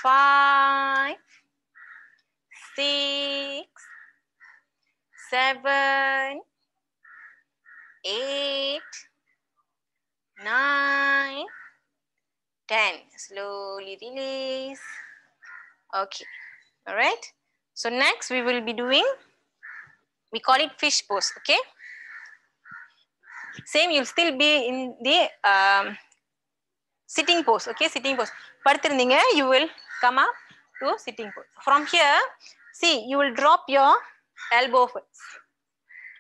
5, 6, 7, 8, 9, 10. Slowly release. Okay. All right. So next we will be doing, we call it fish pose. Okay. Same, you'll still be in the sitting pose. Okay, sitting pose. Paduthirundinga, you will come up to sitting pose. From here, see, you will drop your elbow first.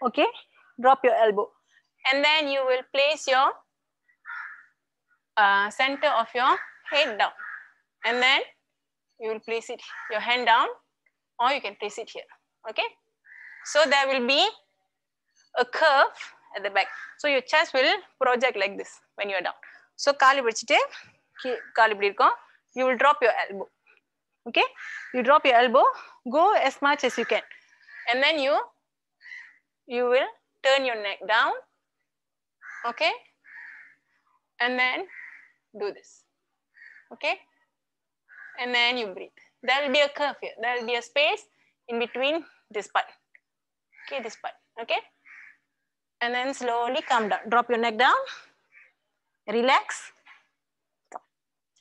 Okay, drop your elbow. And then you will place your center of your head down. And then you will place it, your hand down, or you can place it here. Okay, so there will be a curve at the back. So your chest will project like this when you are down. So kaali pidichittu kaali ipdi irukum. You will drop your elbow. Okay, you drop your elbow, go as much as you can, and then you will turn your neck down. Okay, and then do this. Okay, and then you breathe. There will be a curve here. There will be a space in between this part. Okay, this part. Okay, and then slowly come down. Drop your neck down. Relax.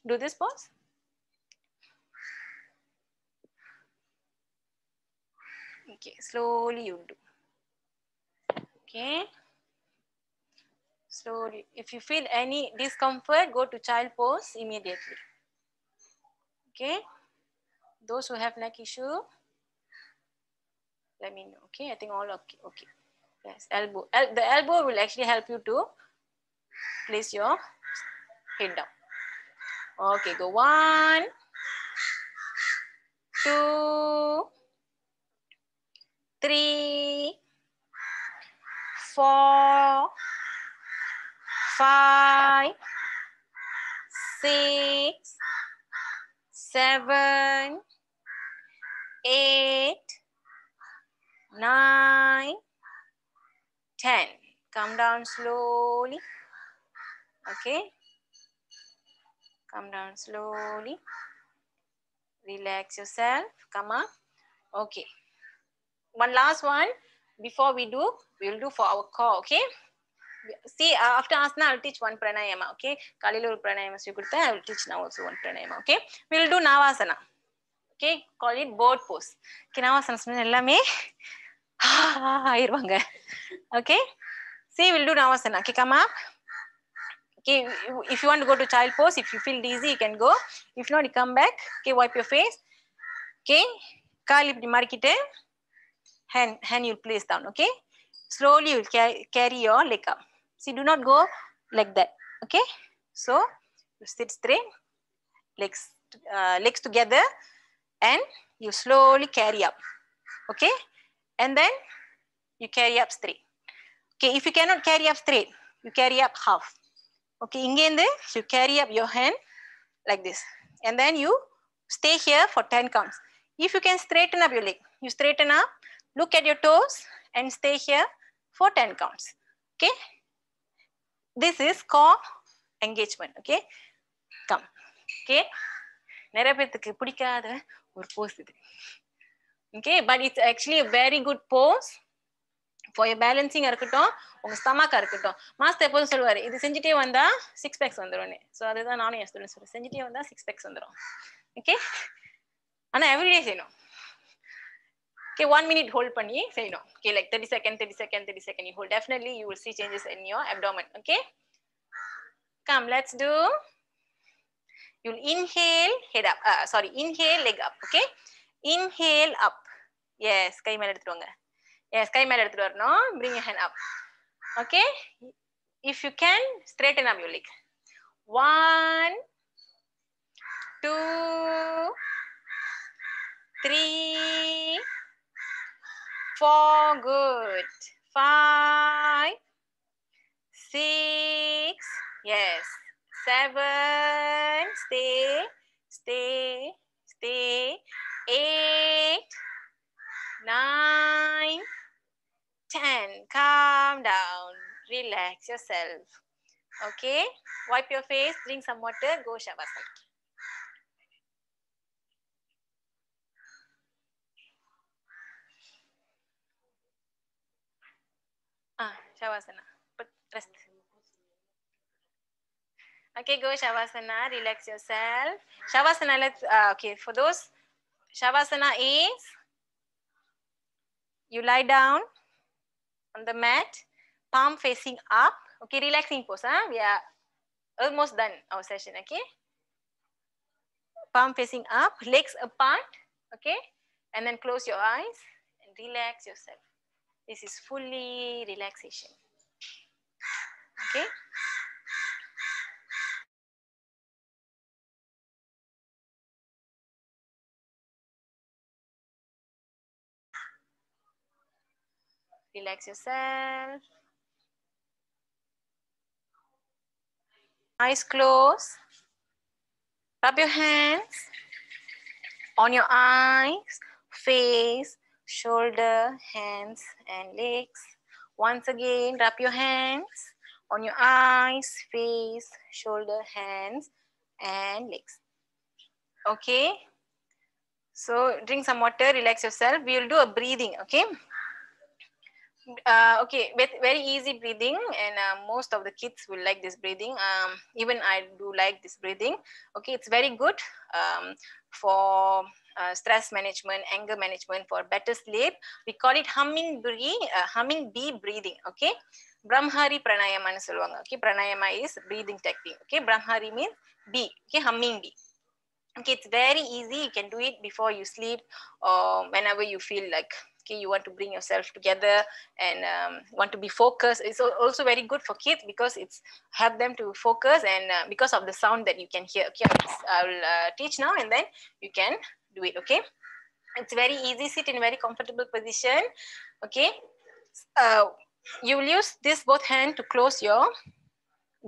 Do this pose. Okay, slowly you do. Okay. Slowly. If you feel any discomfort, go to child pose immediately. Okay. Those who have neck issue, let me know. Okay, I think all okay. Okay. Yes, elbow. The elbow will actually help you to place your head down. Okay, go 1, 2, 3, 4, 5, 6, 7, 8, 9, 10. Come down slowly. Okay. Come down slowly. Relax yourself. Come up. Okay. One last one. Before we do, we will do for our core. Okay. See, after asana, I will teach one pranayama. Okay. Kalila pranayama I will teach now also one pranayama. Okay. We will do navasana. Okay. Call it boat pose. Okay. Navasana ellame ஆயிருவாங்க. Okay. See, we'll do navasana. Okay. Come up. Okay, if you want to go to child pose, if you feel dizzy, you can go. If not, you come back. Okay, wipe your face. Okay, கால் இப்படி மடக்கிட்டு hand you'll place down, okay? Slowly you'll carry your leg up. See, do not go like that, okay? So you sit straight, legs together, and you slowly carry up, okay? And then you carry up straight. Okay, if you cannot carry up straight, you carry up half. Okay, ingende you carry up your hand like this, and then you stay here for 10 counts. If you can straighten up your leg, you straighten up, look at your toes, and stay here for 10 counts. Okay, this is core engagement. Okay, come. Okay, நிறைய பேத்துக்கு பிடிக்காத ஒரு pose இது. Okay, but it's actually a very good pose for your balancing இருக்கட்டும், உங்க ஸ்டமக்கா இருக்கட்டும். Master எப்போதும் சொல்லுவாரு, இது செஞ்சுட்டே வந்தா 6 packs வந்துரும். ஸோ அதுதான் நானும் என் ஸ்டூடெண்ட்ஸ் சொல்றேன், செஞ்சுட்டே வந்தா 6 packs வந்துரும். ஓகே, ஆனா எவ்ரிடே செய்யணும். Okay, 1 minute hold பண்ணி செய்யணும். Okay, like 30 seconds, 30 seconds, 30 seconds you hold. Definitely you will see changes in your abdomen. Okay, come, let's do. You'll inhale, head up. Inhale, leg up. Okay, inhale up. Yes, கை மேல எடுத்துட்டு வாங்க. Yes, கை மேல எடுத்துட்டு வரணும். Bring your hand up. Okay, if you can, straighten up your leg. 1, 2, 3, 4, good. 5, 6, yes. 7, stay. 8, 9, 10. Calm down. Relax yourself. Okay. Wipe your face. Drink some water. Go Shavasana. Shavasana. But rest. Okay, go Shavasana. Relax yourself. Shavasana. Let's. Okay. For those, Shavasana is you lie down on the mat, palm facing up. Okay, relaxing pose. We are almost done our session. Okay, palm facing up, legs apart. Okay, and then close your eyes and relax yourself. This is fully relaxation. Okay. Relax yourself. Eyes closed. Rub your hands on your eyes, face, shoulder, hands, and legs. Once again, rub your hands on your eyes, face, shoulder, hands, and legs. Okay. So drink some water, relax yourself. We will do a breathing. Okay. Okay, very easy breathing, and most of the kids will like this breathing. Even I do like this breathing. Okay, it's very good for stress management, anger management, for better sleep. We call it humming bee breathing. Okay, Brahmari pranayama nu solluvaanga. Okay, pranayama is breathing technique. Okay, Brahmari means bee. Okay, humming bee. Okay, it's very easy. You can do it before you sleep or whenever you feel like you want to bring yourself together and want to be focused. It's also very good for kids because it's help them to focus, and because of the sound that you can hear. Okay, I will teach now and then you can do it. Okay, it's very easy. Sit in a very comfortable position. Okay, you will use this both hand to close your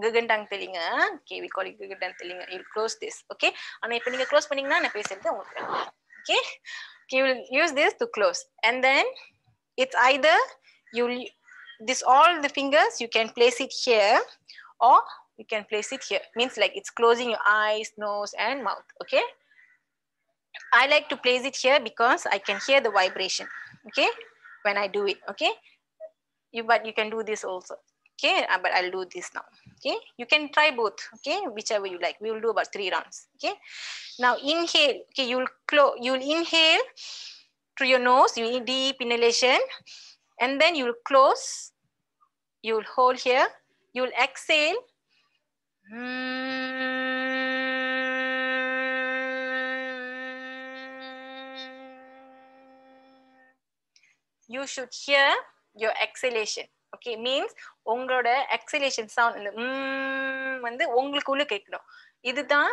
ககண்டங் தெளிங்க. Okay, we call it ககண்டங் தெளிங்க. You'll close this. Okay, ஆனா இப்போ நீங்க close பண்ணீங்கன்னா நான் பேசுறது உங்களுக்கு. Okay, you will use this to close, and then it's either this all the fingers you can place it here or you can place it here. Means like it's closing your eyes, nose, and mouth. Okay, I like to place it here because I can hear the vibration. Okay, when I do it. Okay, but you can do this also. Okay, but I'll do this now. Okay, you can try both. Okay, whichever you like. We will do about 3 rounds. Okay, now inhale. Okay, you'll inhale through your nose. You need deep inhalation, and then you'll close. You'll hold here. You'll exhale. you should hear your exhalation. Okay, means உங்களோட exhalation sound வந்து உங்களுக்குள்ள கேட்கணும். இதுதான்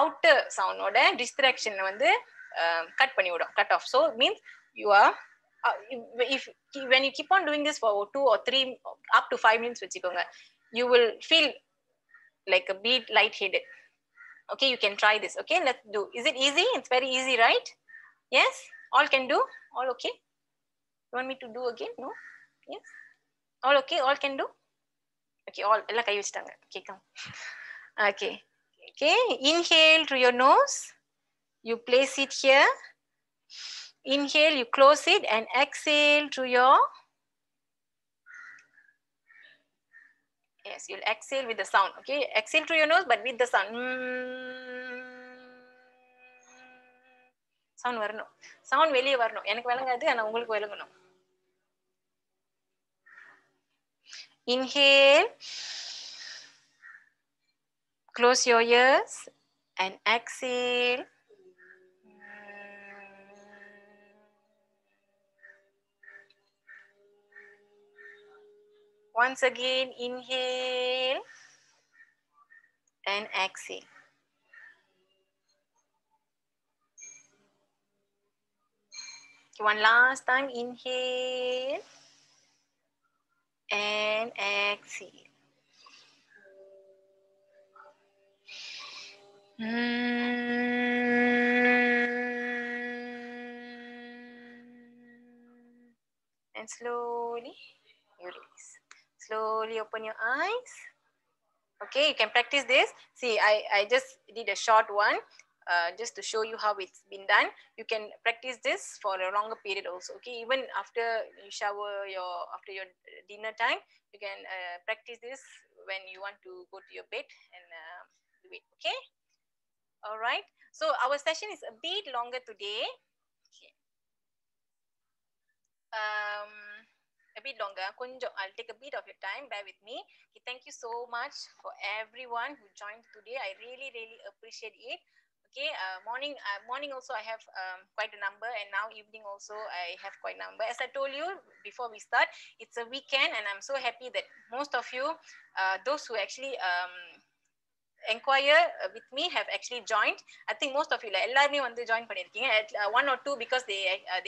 outer sound ஓட distraction வந்து cut பண்ணி விடும், cut off. So means you are if when you keep on doing this for 2 or 3 up to 5 minutes வச்சுக்கோங்க, you will feel like a bit lightheaded. Okay, you can try this. Okay, let's do. Is it easy? It's very easy, right? Yes, all can do. All okay? You want me to do again? No? Yes, all okay? All can do. Okay, all ella kai vechitaanga. Okay, come. Okay, okay, inhale through your nose, you place it here. Inhale, you close it, and exhale through your, yes, you'll exhale with the sound. Okay, exhale through your nose but with the sound. Sound வரணும், sound வெளியே வரணும். எனக்கு விளங்காது, ஆனா உங்களுக்கு விளங்கணும். Inhale, close your ears, and exhale. Once again, inhale and exhale. One last time, inhale and exhale. And slowly you release. Slowly open your eyes. Okay, you can practice this. See, I just did a short one just to show you how it's been done. You can practice this for a longer period also. Okay, even after you shower, after your dinner time, you can practice this when you want to go to your bed and do it. Okay, all right. So our session is a bit longer today. Okay. A bit longer. I'll take a bit of your time. Bear with me. Okay, thank you so much for everyone who joined today. I really, really appreciate it. Okay, morning also I have quite a number, and now evening also I have quite a number. As I told you before we start, it's a weekend, and I'm so happy that most of you, those who actually inquire with me, have actually joined. I think most of you எல்லாருமே வந்து join பண்ணிருக்கீங்க. One or two because they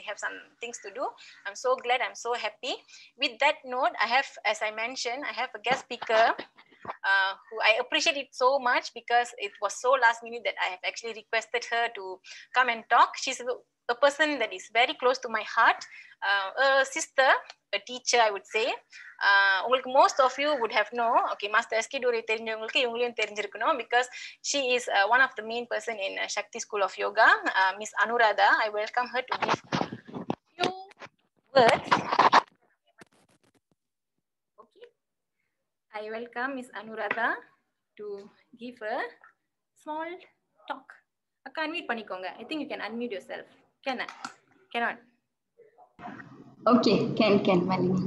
have some things to do. I'm so glad, I'm so happy. With that note, I have, as I mentioned, I have a guest speaker who I appreciate it so much because it was so last minute that I have actually requested her to come and talk. She's a person that is very close to my heart, a sister, a teacher, I would say. உங்களுக்கு most of you would have known. Okay, Master SK Dure தெரிஞ்சவங்களுக்கு இவங்களையும் தெரிஞ்சிருக்கணும் because she is one of the main person in Shakti School of Yoga, Miss Anuradha. I welcome her to give few words. Okay, I welcome Miss Anuradha to give a small talk. Akka, unmute பண்ணிக்கோங்க. I think you can unmute yourself. Cannot? Okay, can Malini.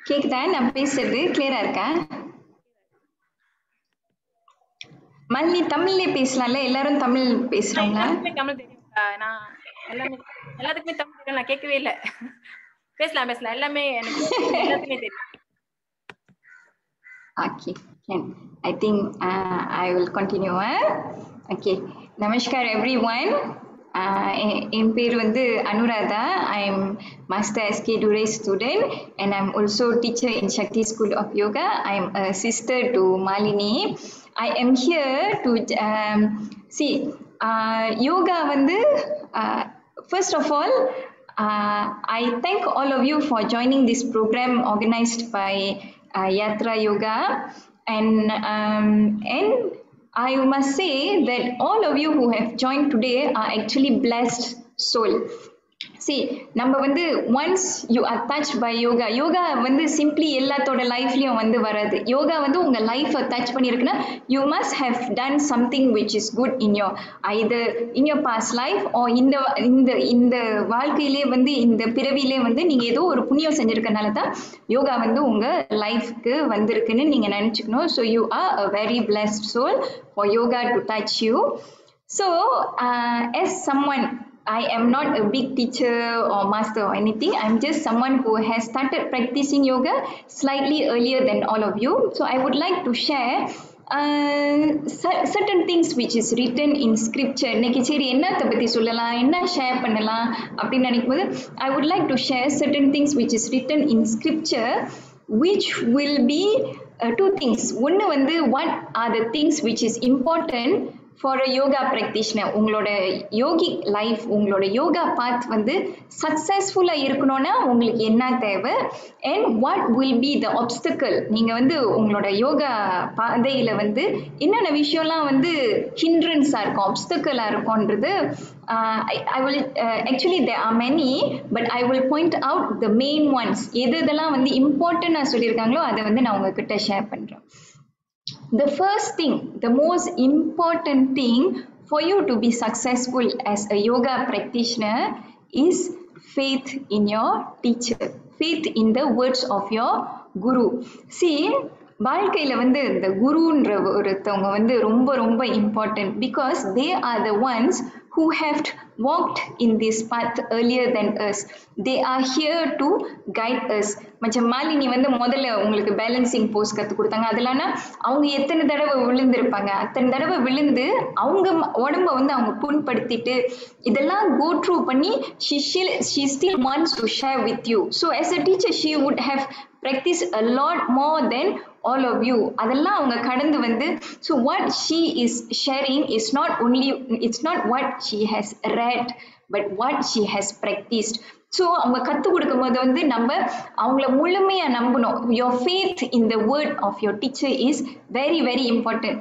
கேக்குதா நான் பேசுறது கிளியரா இருக்கா? மல்லி தமிழ்லயே பேசலாம்ல, எல்லாரும் தமிழ் பேசுறோங்களா? தமிழ் தெரியும். நான் எல்லாத்துக்குமே தமிழ் தெரியும். நான் கேட்கவே இல்லை. பேசலாம் எல்லாமே எனக்கு எல்லாத்துக்குமே தெரியும். Okay, I think I will continue. Okay, Namaskar everyone. என் பேர் வந்து Anuradha. I am Master SK Dure student and I am also teacher in Shakti School of Yoga. I am a sister to Malini. I am here to see yoga வந்து first of all I thank all of you for joining this program organized by Yatra Yoga, and I must say that all of you who have joined today are actually blessed soul. See, நம்ம வந்து once you are touched by yoga, yoga வந்து simply எல்லாத்தோட லைஃப்லயும் வந்து வராது. யோகா வந்து உங்க லைஃபை touch பண்ணிருக்குன்னா you must have done something which is good in your either in your past life or இந்த வாழ்க்கையிலே வந்து இந்த பிறவியிலே வந்து நீங்க ஏதோ ஒரு புண்ணியம் செஞ்சிருக்கனால தான் யோகா வந்து உங்க லைஃப்க்கு வந்திருக்குன்னு நீங்க நினைச்சுக்கணும். So you are a very blessed soul for yoga to touch you. So as someone I am not a big teacher or master or anything. I'm just someone who has started practicing yoga slightly earlier than all of you. So I would like to share certain things which is written in scripture. இன்னைக்கு சரி என்னத்தை பத்தி சொல்லலாம், என்ன share பண்ணலாம் அப்படின்னு நினைக்கும்போது I would like to share certain things which is written in scripture which will be two things. ஒன்னு வந்து what are the things which is important for a yoga practitioner. உங்களோட யோகிக் லைஃப், உங்களோட யோகா பாத் வந்து சக்சஸ்ஃபுல்லா இருக்கணும்னா உங்களுக்கு என்ன தேவை, and what will be the obstacle. நீங்க வந்து உங்களோட யோகா பாதையில வந்து என்னென்ன விஷயம்லாம் வந்து ஹிண்ட்ரன்ஸா இருக்கும், obstacle-ஆ இருக்கும்ன்றது I will actually there are many, but I will point out the main ones. எதெல்லாம் வந்து இம்பார்ட்டன்ட்டா சொல்லியிருக்காங்களோ அதை வந்து நான் உங்ககிட்ட ஷேர் பண்றேன். The first thing, the most important thing for you to be successful as a yoga practitioner is faith in your teacher, faith in the words of your guru. See, வாழ்க்கையில வந்து இந்த குருன்ற ஒருத்தவங்க வந்து ரொம்ப ரொம்ப important, because they are the ones who have walked in this path earlier than us. They are here to guide us. மச்சம் மாலினி வந்து முதல்ல உங்களுக்கு பேலன்சிங் போஸ் கற்றுக் கொடுத்தாங்க. அதெல்லாம் அவங்க எத்தனை தடவை விழுந்திருப்பாங்க, அத்தனை தடவை விழுந்து அவங்க உடம்ப வந்து அவங்க புண்படுத்திட்டு இதெல்லாம் go through பண்ணி she still wants to share with you. So as a teacher she would have practiced a lot more than all of you. அதெல்லாம் அவங்க கடந்து வந்து, so what she is sharing is not only, it's not what she has read, but what she has practiced. So அவங்க கற்றுக் கொடுக்கும் போது வந்து நம்ம அவங்கள முழுமையா நம்பணும். Your faith in the word of your teacher is very very important.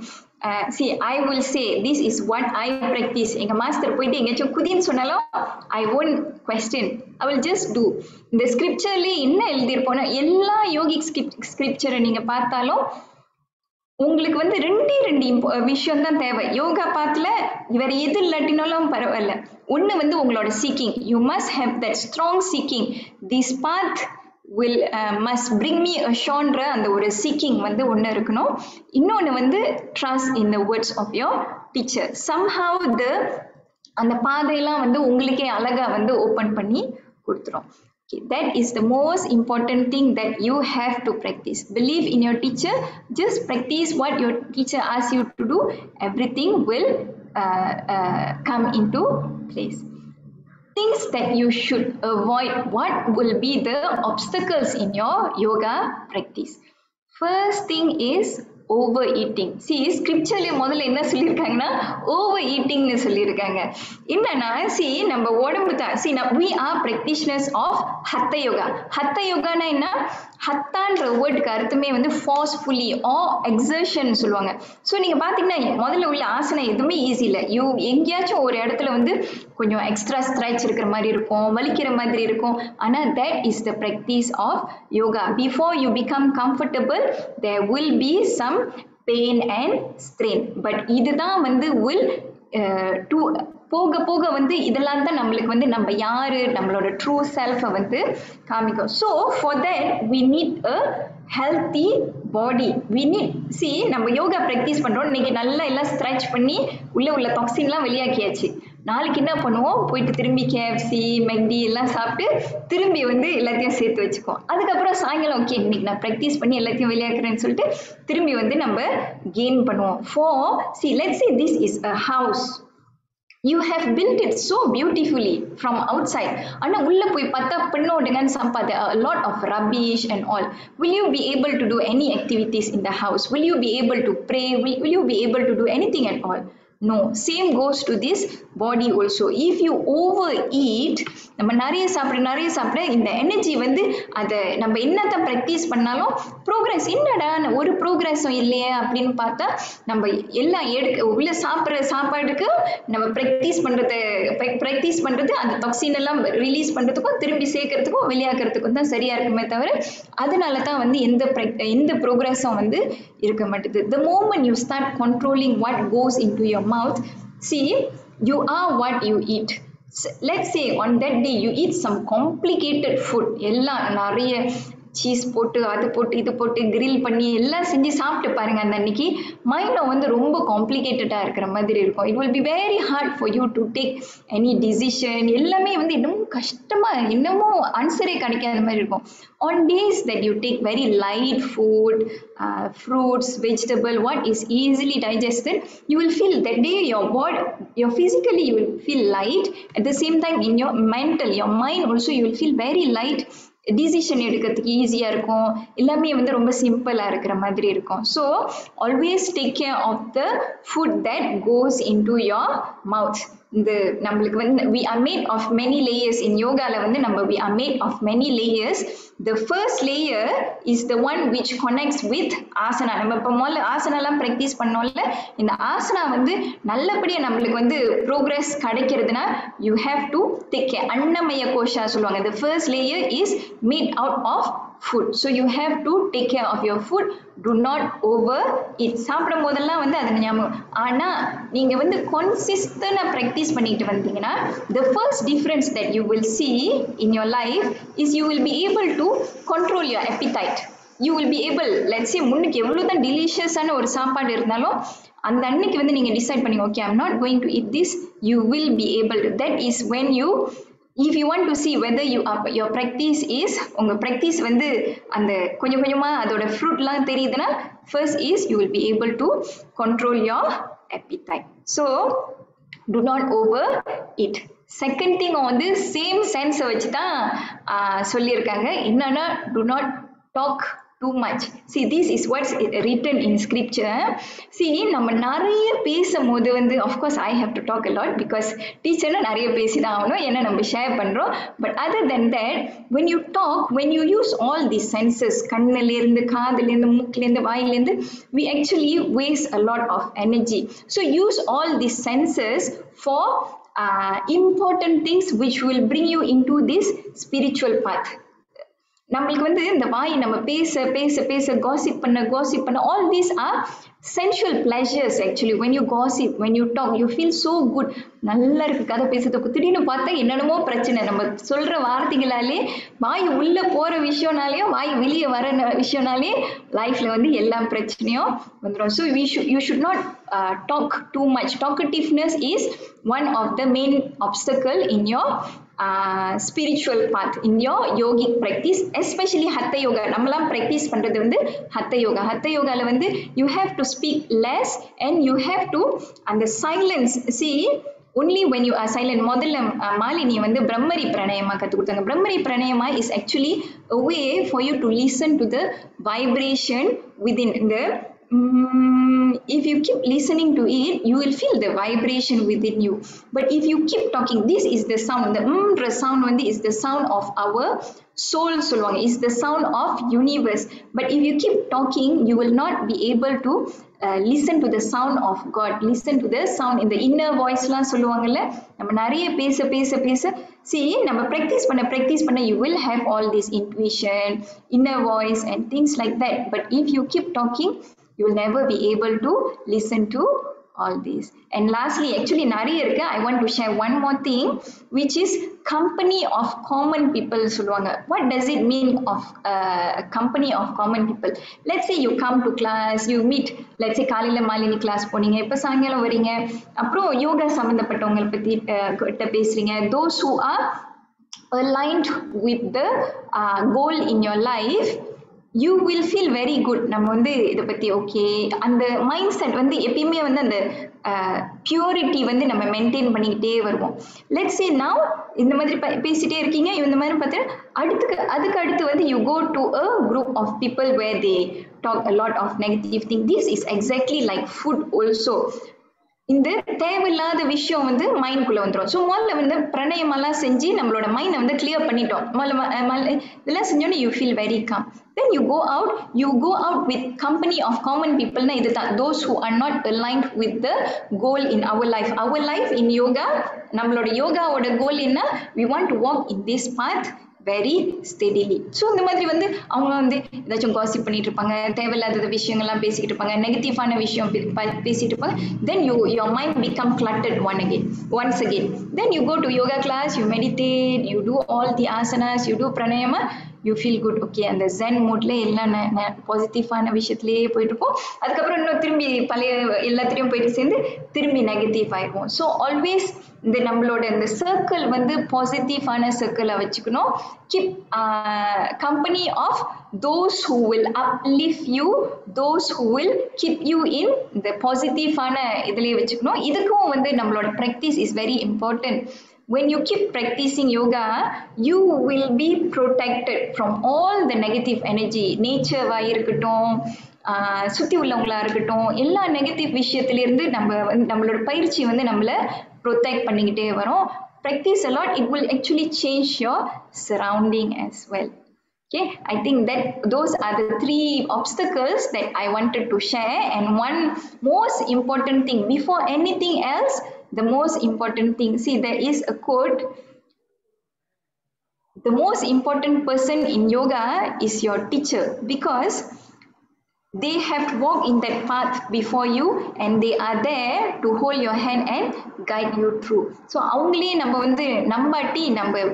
See, I will say this is what I practice. எங்க மாஸ்டர் போயிட்டு எங்கேயாச்சும் குதின்னு சொன்னாலும் I won't question, I will just do. இந்த ஸ்கிரிப்சர்லேயே என்ன எழுதியிருப்போம்னா, எல்லா யோகிக் ஸ்கிரிப்சரை நீங்க பார்த்தாலும் உங்களுக்கு வந்து ரெண்டு விஷயம் தான் தேவை. யோகா பாத்துல வேற எது இல்லாட்டினாலும் பரவாயில்ல, ஒண்ணு வந்து உங்களோட seeking. You must have that strong seeking. This path will must bring me a genre, அந்த ஒரு சீக்கிங் வந்து ஒன்று இருக்கணும். இன்னொன்று வந்து trust in the words of your teacher. Somehow அந்த பாதையெல்லாம் வந்து உங்களுக்கே அழகா வந்து ஓப்பன் பண்ணி கொடுத்துரும். Okay, that is the most important thing that you have to practice. Believe in your teacher. Just practice what your teacher asks you to do. Everything will come into place. Things that you should avoid. What will be the obstacles in your yoga practice? First thing is overeating. See, scripture முதல்ல என்ன சொல்லியிருக்காங்கன்னா overeating னு சொல்லியிருக்காங்க. என்னன்னா, see, நம்ம உடம்பு தான், see, we are practitioners of hatha yoga. hatha yogaனா என்ன? ஹத்தான்ற வேர்டுக்கு அர்த்தமே வந்து forcefully or exertion சொல்லுவாங்க. ஸோ நீங்க பாத்தீங்கன்னா முதல்ல உள்ள ஆசனம் எதுவுமே ஈஸி இல்லை. எங்கேயாச்சும் ஒரு இடத்துல வந்து கொஞ்சம் எக்ஸ்ட்ரா ஸ்ட்ரெச் இருக்கிற மாதிரி இருக்கும், வலிக்கிற மாதிரி இருக்கும். ஆனா that is the practice of yoga. Before you become comfortable, there will be some pain and strain. But இதுதான் வந்து will போக போக வந்து இதெல்லாம் தான் நம்மளுக்கு வந்து நம்ம யாரு, நம்மளோட ட்ரூ செல்ஃபை வந்து காமிக்கும். So for that we need a healthy body. we need, see, நம்ம யோகா ப்ராக்டிஸ் பண்றோம், இன்னைக்கு நல்லா எல்லாம் ஸ்ட்ரெச் பண்ணி உள்ள டாக்ஸின்லாம் வெளியாக்கியாச்சு. நாளைக்கு என்ன பண்ணுவோம், போயிட்டு திரும்பி KFC மெக்டி எல்லாம் சாப்பிட்டு திரும்பி வந்து எல்லாத்தையும் சேர்த்து வச்சுக்குவோம். அதுக்கப்புறம் சாயங்காலம் ஓகே இன்னைக்கு நான் ப்ராக்டிஸ் பண்ணி எல்லாத்தையும் வெளியாக்குறேன்னு சொல்லிட்டு திரும்பி வந்து நம்ம கெயின் பண்ணுவோம். see, let's say this is a house. You have built it so beautifully from outside. ஆனா உள்ள போய் பார்த்தா பின்னோடுங்கன்னு சம்பாத a lot of rubbish and all. Will you be able to do any activities in the house? Will you be able to pray? Will you be able to do anything at all? No. Same goes to this body also. If you overeat, நம்ம நிறைய சாப்பிட இந்த energy வந்து அதை நம்ம என்னதான் practice பண்ணாலும் progress என்னடா ஒரு ப்ரோக்ரஸும் இல்லையே அப்படின்னு பார்த்தா நம்ம எல்லாம் உள்ள சாப்பிட்ற சாப்பாடுக்கு நம்ம ப்ராக்டிஸ் பண்றது அந்த டாக்ஸின் எல்லாம் ரிலீஸ் பண்றதுக்கும் திரும்பி சேர்க்கறதுக்கும் வெளியாக்குறதுக்கும் தான் சரியா இருக்குமே தவிர அதனால தான் வந்து எந்த ப்ரோக்ரஸும் வந்து இருக்க மாட்டேது. The moment you start controlling what goes into your mouth, see, you are what you eat. Let's say on that day you eat some complicated food, எல்லாம் நிறைய சீஸ் போட்டு அது போட்டு இது போட்டு கிரில் பண்ணி எல்லாம் செஞ்சு சாப்பிட்டு பாருங்க அந்த அன்னைக்கு மைண்டில் வந்து ரொம்ப காம்ப்ளிகேட்டடாக இருக்கிற மாதிரி இருக்கும். It will be very hard for you to take any decision. எல்லாமே வந்து இன்னமும் கஷ்டமாக இன்னமும் ஆன்சரே கிடைக்காத மாதிரி இருக்கும். On days that you take very light food, fruits, vegetable, what is easily digested, you will feel that day your physically you will feel light. At the same time in your mental, your mind also you will feel very light. Decision எடுக்கிறதுக்கு ஈஸியாக இருக்கும். எல்லாமே வந்து ரொம்ப சிம்பிளாக இருக்கிற மாதிரி இருக்கும். So always take care of the food that goes into your mouth. இந்த நம்மளுக்கு வந்து we are made of many layers. in யோகால வந்து நம்ம we are made of many layers. The first layer is the one which connects with asana. நம்ம இப்போ முதல்ல ஆசனாலாம் practice பண்ணோம்ல, இந்த ஆசனா வந்து நல்லபடியாக நம்மளுக்கு வந்து progress கிடைக்கிறதுனா you have to take care. அன்னமய கோஷா சொல்லுவாங்க. The first layer is made out of food. So you have to take care of your food. Do not over eat. சாப்பிடும் போதெல்லாம் வந்து அது ஞாபகம். ஆனால் நீங்கள் வந்து consistent-ஆ ப்ராக்டிஸ் பண்ணிட்டு வந்தீங்கன்னா the first difference that you will see in your life is you will be able to control your appetite. You will be able, let's say முன்னுக்கு எவ்வளோ தான் டெலிஷியஸான ஒரு சாப்பாடு இருந்தாலும் அந்த அன்னைக்கு வந்து நீங்கள் டிசைட் பண்ணி okay I'm not going to eat this, you will be able to. That is when you, if you want to see whether your practice is, உங்கள் practice வந்து அந்த கொஞ்சம் கொஞ்சமாக அதோட ஃப்ரூட்லாம் தெரியுதுன்னா first is you will be able to control your appetite. So do not over eat. Second thing வந்து same சென்ஸை வச்சு தான் சொல்லியிருக்காங்க. என்னன்னா do not talk too much. See, this is what's written in scripture. See, நம்ம நிறைய பேசும்போது வந்து of course I have to talk a lot because டீச்சர்னா நிறைய பேசி தான் ஆகணும், ஏன்னா நம்ம ஷேர் பண்ணுறோம். But other than that, when you talk, when you use all these senses, கண்ணிலேருந்து காதுலேருந்து மூக்கிலேருந்து வாயிலேருந்து, we actually waste a lot of energy. So use all these senses for important things which will bring you into this spiritual path. நம்மளுக்கு வந்து இந்த வாய் நம்ம பேச பேச பேச gossip பண்ண all these are sensual pleasures. Actually when you gossip, when you talk, you feel so good. நல்லா இருக்கு கதை பேசுறதுக்கு, திடீர்னு பார்த்தா என்னென்னமோ பிரச்சனை. நம்ம சொல்ற வார்த்தைகளாலே, வாய் உள்ள போற விஷயம்னாலேயும் வாய் வெளியே வர விஷயம்னாலே லைஃப்ல வந்து எல்லா பிரச்சனையும் வந்துடும். So you should not talk too much. Talkativeness is one of the main obstacle in your spiritual path, in your yogic practice, especially hatha yoga. நம்மலாம் practice பண்றது வந்து hatha yoga. hatha yogaல வந்து you have to speak less and you have to, and the silence, see, only when you are silent. முதல்ல மாலினி வந்து பிரம்மரி பிராணாயாமா கற்றுக் கொடுத்தாங்க. Bhramari pranayama is actually a way for you to listen to the vibration within the if you keep listening to it, you will feel the vibration within you. But if you keep talking, this is the sound. The sound வந்து is the sound of our soul சொல்லுவாங்க, is the sound of universe. But if you keep talking, you will not be able to listen to the sound of God, listen to the sound in the inner voice லாம் சொல்லுவாங்கல்ல. நம்ம நிறைய பேச பேச பேச, see, நம்ம practice பண்ண you will have all this intuition, inner voice and things like that. But if you keep talking, you will never be able to listen to all these. And lastly, actually நிறைய இருக்கு. I want to share one more thing, which is company of common people சொல்லுவாங்க. What does it mean of company of common people? Let's say you come to class, you meet, let's say காலையில Malini class போனீங்க, இப்போ சாயங்காலம் வரீங்க, அப்புறம் யோகா சம்மந்தப்பட்டவங்களை பற்றி பேசுறீங்க. Those who are aligned with the goal in your life, you will feel very good. நம்ம வந்து இதை பற்றி ஓகே, அந்த மைண்ட் செட் வந்து எப்பயுமே வந்து அந்த பியூரிட்டி வந்து நம்ம மெயின்டைன் பண்ணிக்கிட்டே வருவோம். லெட்ஸ் சே நவ் இந்த மாதிரி பேசிட்டே இருக்கீங்க, இந்த மாதிரி பார்த்து அதுக்கு அடுத்து வந்து you go to a group of people where they talk a lot of negative thing. This is exactly like food also. இந்த தேவையில்லாத விஷயம் வந்து மைண்ட்குள்ளே வந்துடும். ஸோ முதல்ல வந்து பிரணயமெல்லாம் செஞ்சு நம்மளோட மைண்டை வந்து கிளியர் பண்ணிட்டோம். இதெல்லாம் செஞ்சோன்னே you feel very calm. Then you go out with company of common people. Na idutha, those who are not aligned with the goal in our life. Our life in yoga, nammaloda yoga oda goal enna, we want to walk in this path very steadily. So இந்த மாதிரி வந்து அவங்க வந்து ஏதாச்சும் gossip பண்ணிட்டு இருப்பாங்க, தேவையில்லாத விஷயங்கள்லாம் பேசிக்கிட்டு இருப்பாங்க, நெகட்டிவான விஷயம் பேசிட்டு இருப்பாங்க. Then your mind become cluttered once again. Then you go to yoga class, you meditate, you do all the asanas, you do pranayama, you feel good. Okay, அந்த ஜென் மூட்ல எல்லாம் பாசிட்டிவான விஷயத்திலேயே போயிட்டு இருப்போம். அதுக்கப்புறம் இன்னும் திரும்பி பழைய எல்லாத்திலையும் போயிட்டு சேர்ந்து திரும்பி நெகட்டிவ் ஆயிடுவோம். ஸோ ஆல்வேஸ் இந்த நம்மளோட இந்த சர்க்கிள் வந்து பாசிட்டிவான சர்க்கிளை வச்சுக்கணும். Keep company of those who will uplift you, those who will keep you in the பாசிட்டிவான இதுலயே வச்சுக்கணும். இதுக்கும் வந்து நம்மளோட practice is very important. When you keep practicing yoga, you will be protected from all the negative energy. nature வா இருக்கட்டும், சுத்தி உள்ளவங்களா இருக்கட்டும், எல்லா நெகட்டிவ் விஷயத்துல இருந்து நம்மளோட பயிற்சி வந்து நம்மள ப்ரொடெக்ட் பண்ணிக்கிட்டே வரும். practice a lot, it will actually change your surrounding as well. Okay, I think that those are the 3 obstacles that I wanted to share. And one most important thing before anything else, the most important thing, see, there is a quote, the most important person in yoga is your teacher, because they have walked in that path before you and they are there to hold your hand and guide you through. So avangale நம்ம வந்து நம்பாட்டி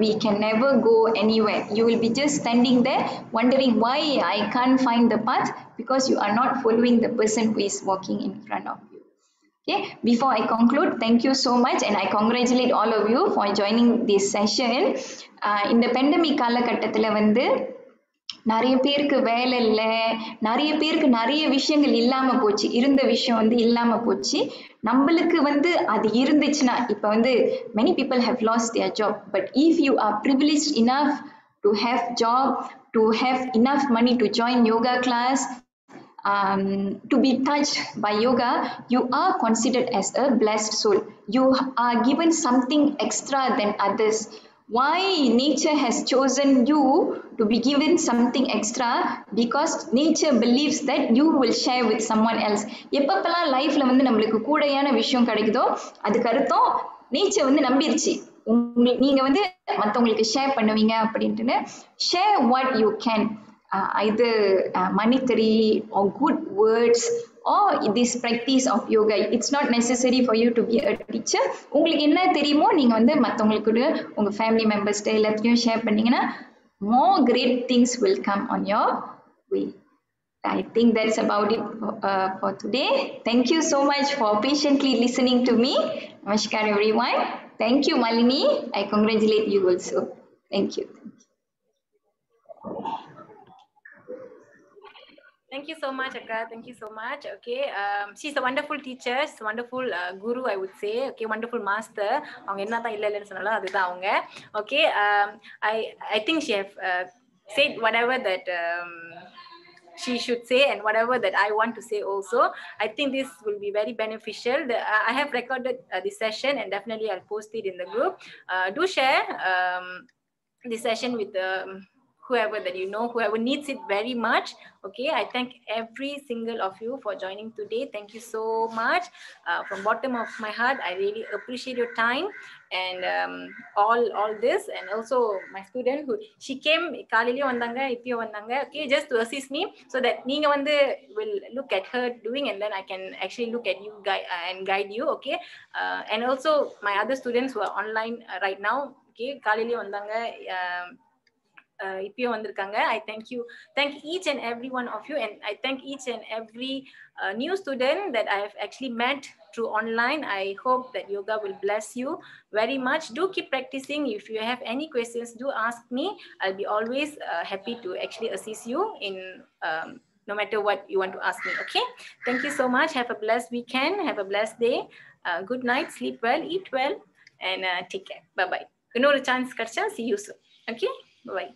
we can never go anywhere. You will be just standing there wondering why I can't find the path, because you are not following the person who is walking in front of you. Okay, before I conclude, thank you so much and I congratulate all of you for joining this session. In the pandemic காலகட்டத்துல வந்து நிறைய பேருக்கு வேலை இல்லை, நிறைய பேருக்கு நிறைய விஷயங்கள் இல்லாம போச்சு, இருந்த விஷயம் வந்து இல்லாம போச்சு. நம்மளுக்கு வந்து அது இருந்துச்சுன்னா, இப்ப வந்து many people have lost their job, but if you are privileged enough to have job, to have enough money to join yoga class, to be touched by yoga, you are considered as a blessed soul. You are given something extra than others. Why nature has chosen you to be given something extra? Because nature believes that you will share with someone else. எப்பப்பெல்லாம் லைஃப்ல வந்து நம்மளுக்கு கூடையான விஷயம் கிடைக்குதோ அதுக்கு அர்த்தம் nature வந்து நம்பிருச்சு நீங்க வந்து மற்றவங்களுக்கு ஷேர் பண்ணுவீங்க அப்படின்ட்டு. Share what you can, either monetary or good words or this practice of yoga. It's not necessary for you to be a teacher. உங்களுக்கு என்ன தெரியுமோ நீங்க வந்து மற்றவங்களுக்கு உங்க ஃபேமிலி மெம்பர்ஸ்ட எல்லாத்தையும் ஷேர் பண்ணீங்கன்னா more great things will come on your way. I think that's about it for today. Thank you so much for patiently listening to me. Namaskar everyone. Thank you Malini. I congratulate you also. Thank you. Thank you so much, Akka. Thank you so much. Okay, she's a wonderful teacher, she's a wonderful guru, I would say. Okay, wonderful master. அவங்க என்னதான் இல்லைன்னு சொன்னாலும் அதுதான் அவங்க. Okay, I think she have said whatever that she should say and whatever that I want to say also. I think this will be very beneficial. I have recorded this session and definitely I'll post it in the group. Do share this session with whoever that you know, whoever needs it very much. Okay, I thank every single of you for joining today. Thank you so much from bottom of my heart. I really appreciate your time and all this. And also my student who she came kaliliyo vandanga ipiyo vandanga, okay, just to assist me so that neenga vandu will look at her doing and then I can actually look at you and guide you. Okay, and also my other students who are online right now, okay, kaliliyo vandanga இப்பயும் வந்திருக்காங்க. I thank each and every one of you and I thank each and every new student that I have actually met through online. I hope that yoga will bless you very much. Do keep practicing. If you have any questions, do ask me. I'll be always happy to actually assist you in no matter what you want to ask me. Okay, thank you so much. Have a blessed weekend, have a blessed day. Good night, sleep well, eat well and take care. Bye bye. Another chance kadcha, see you soon. Okay, bye bye.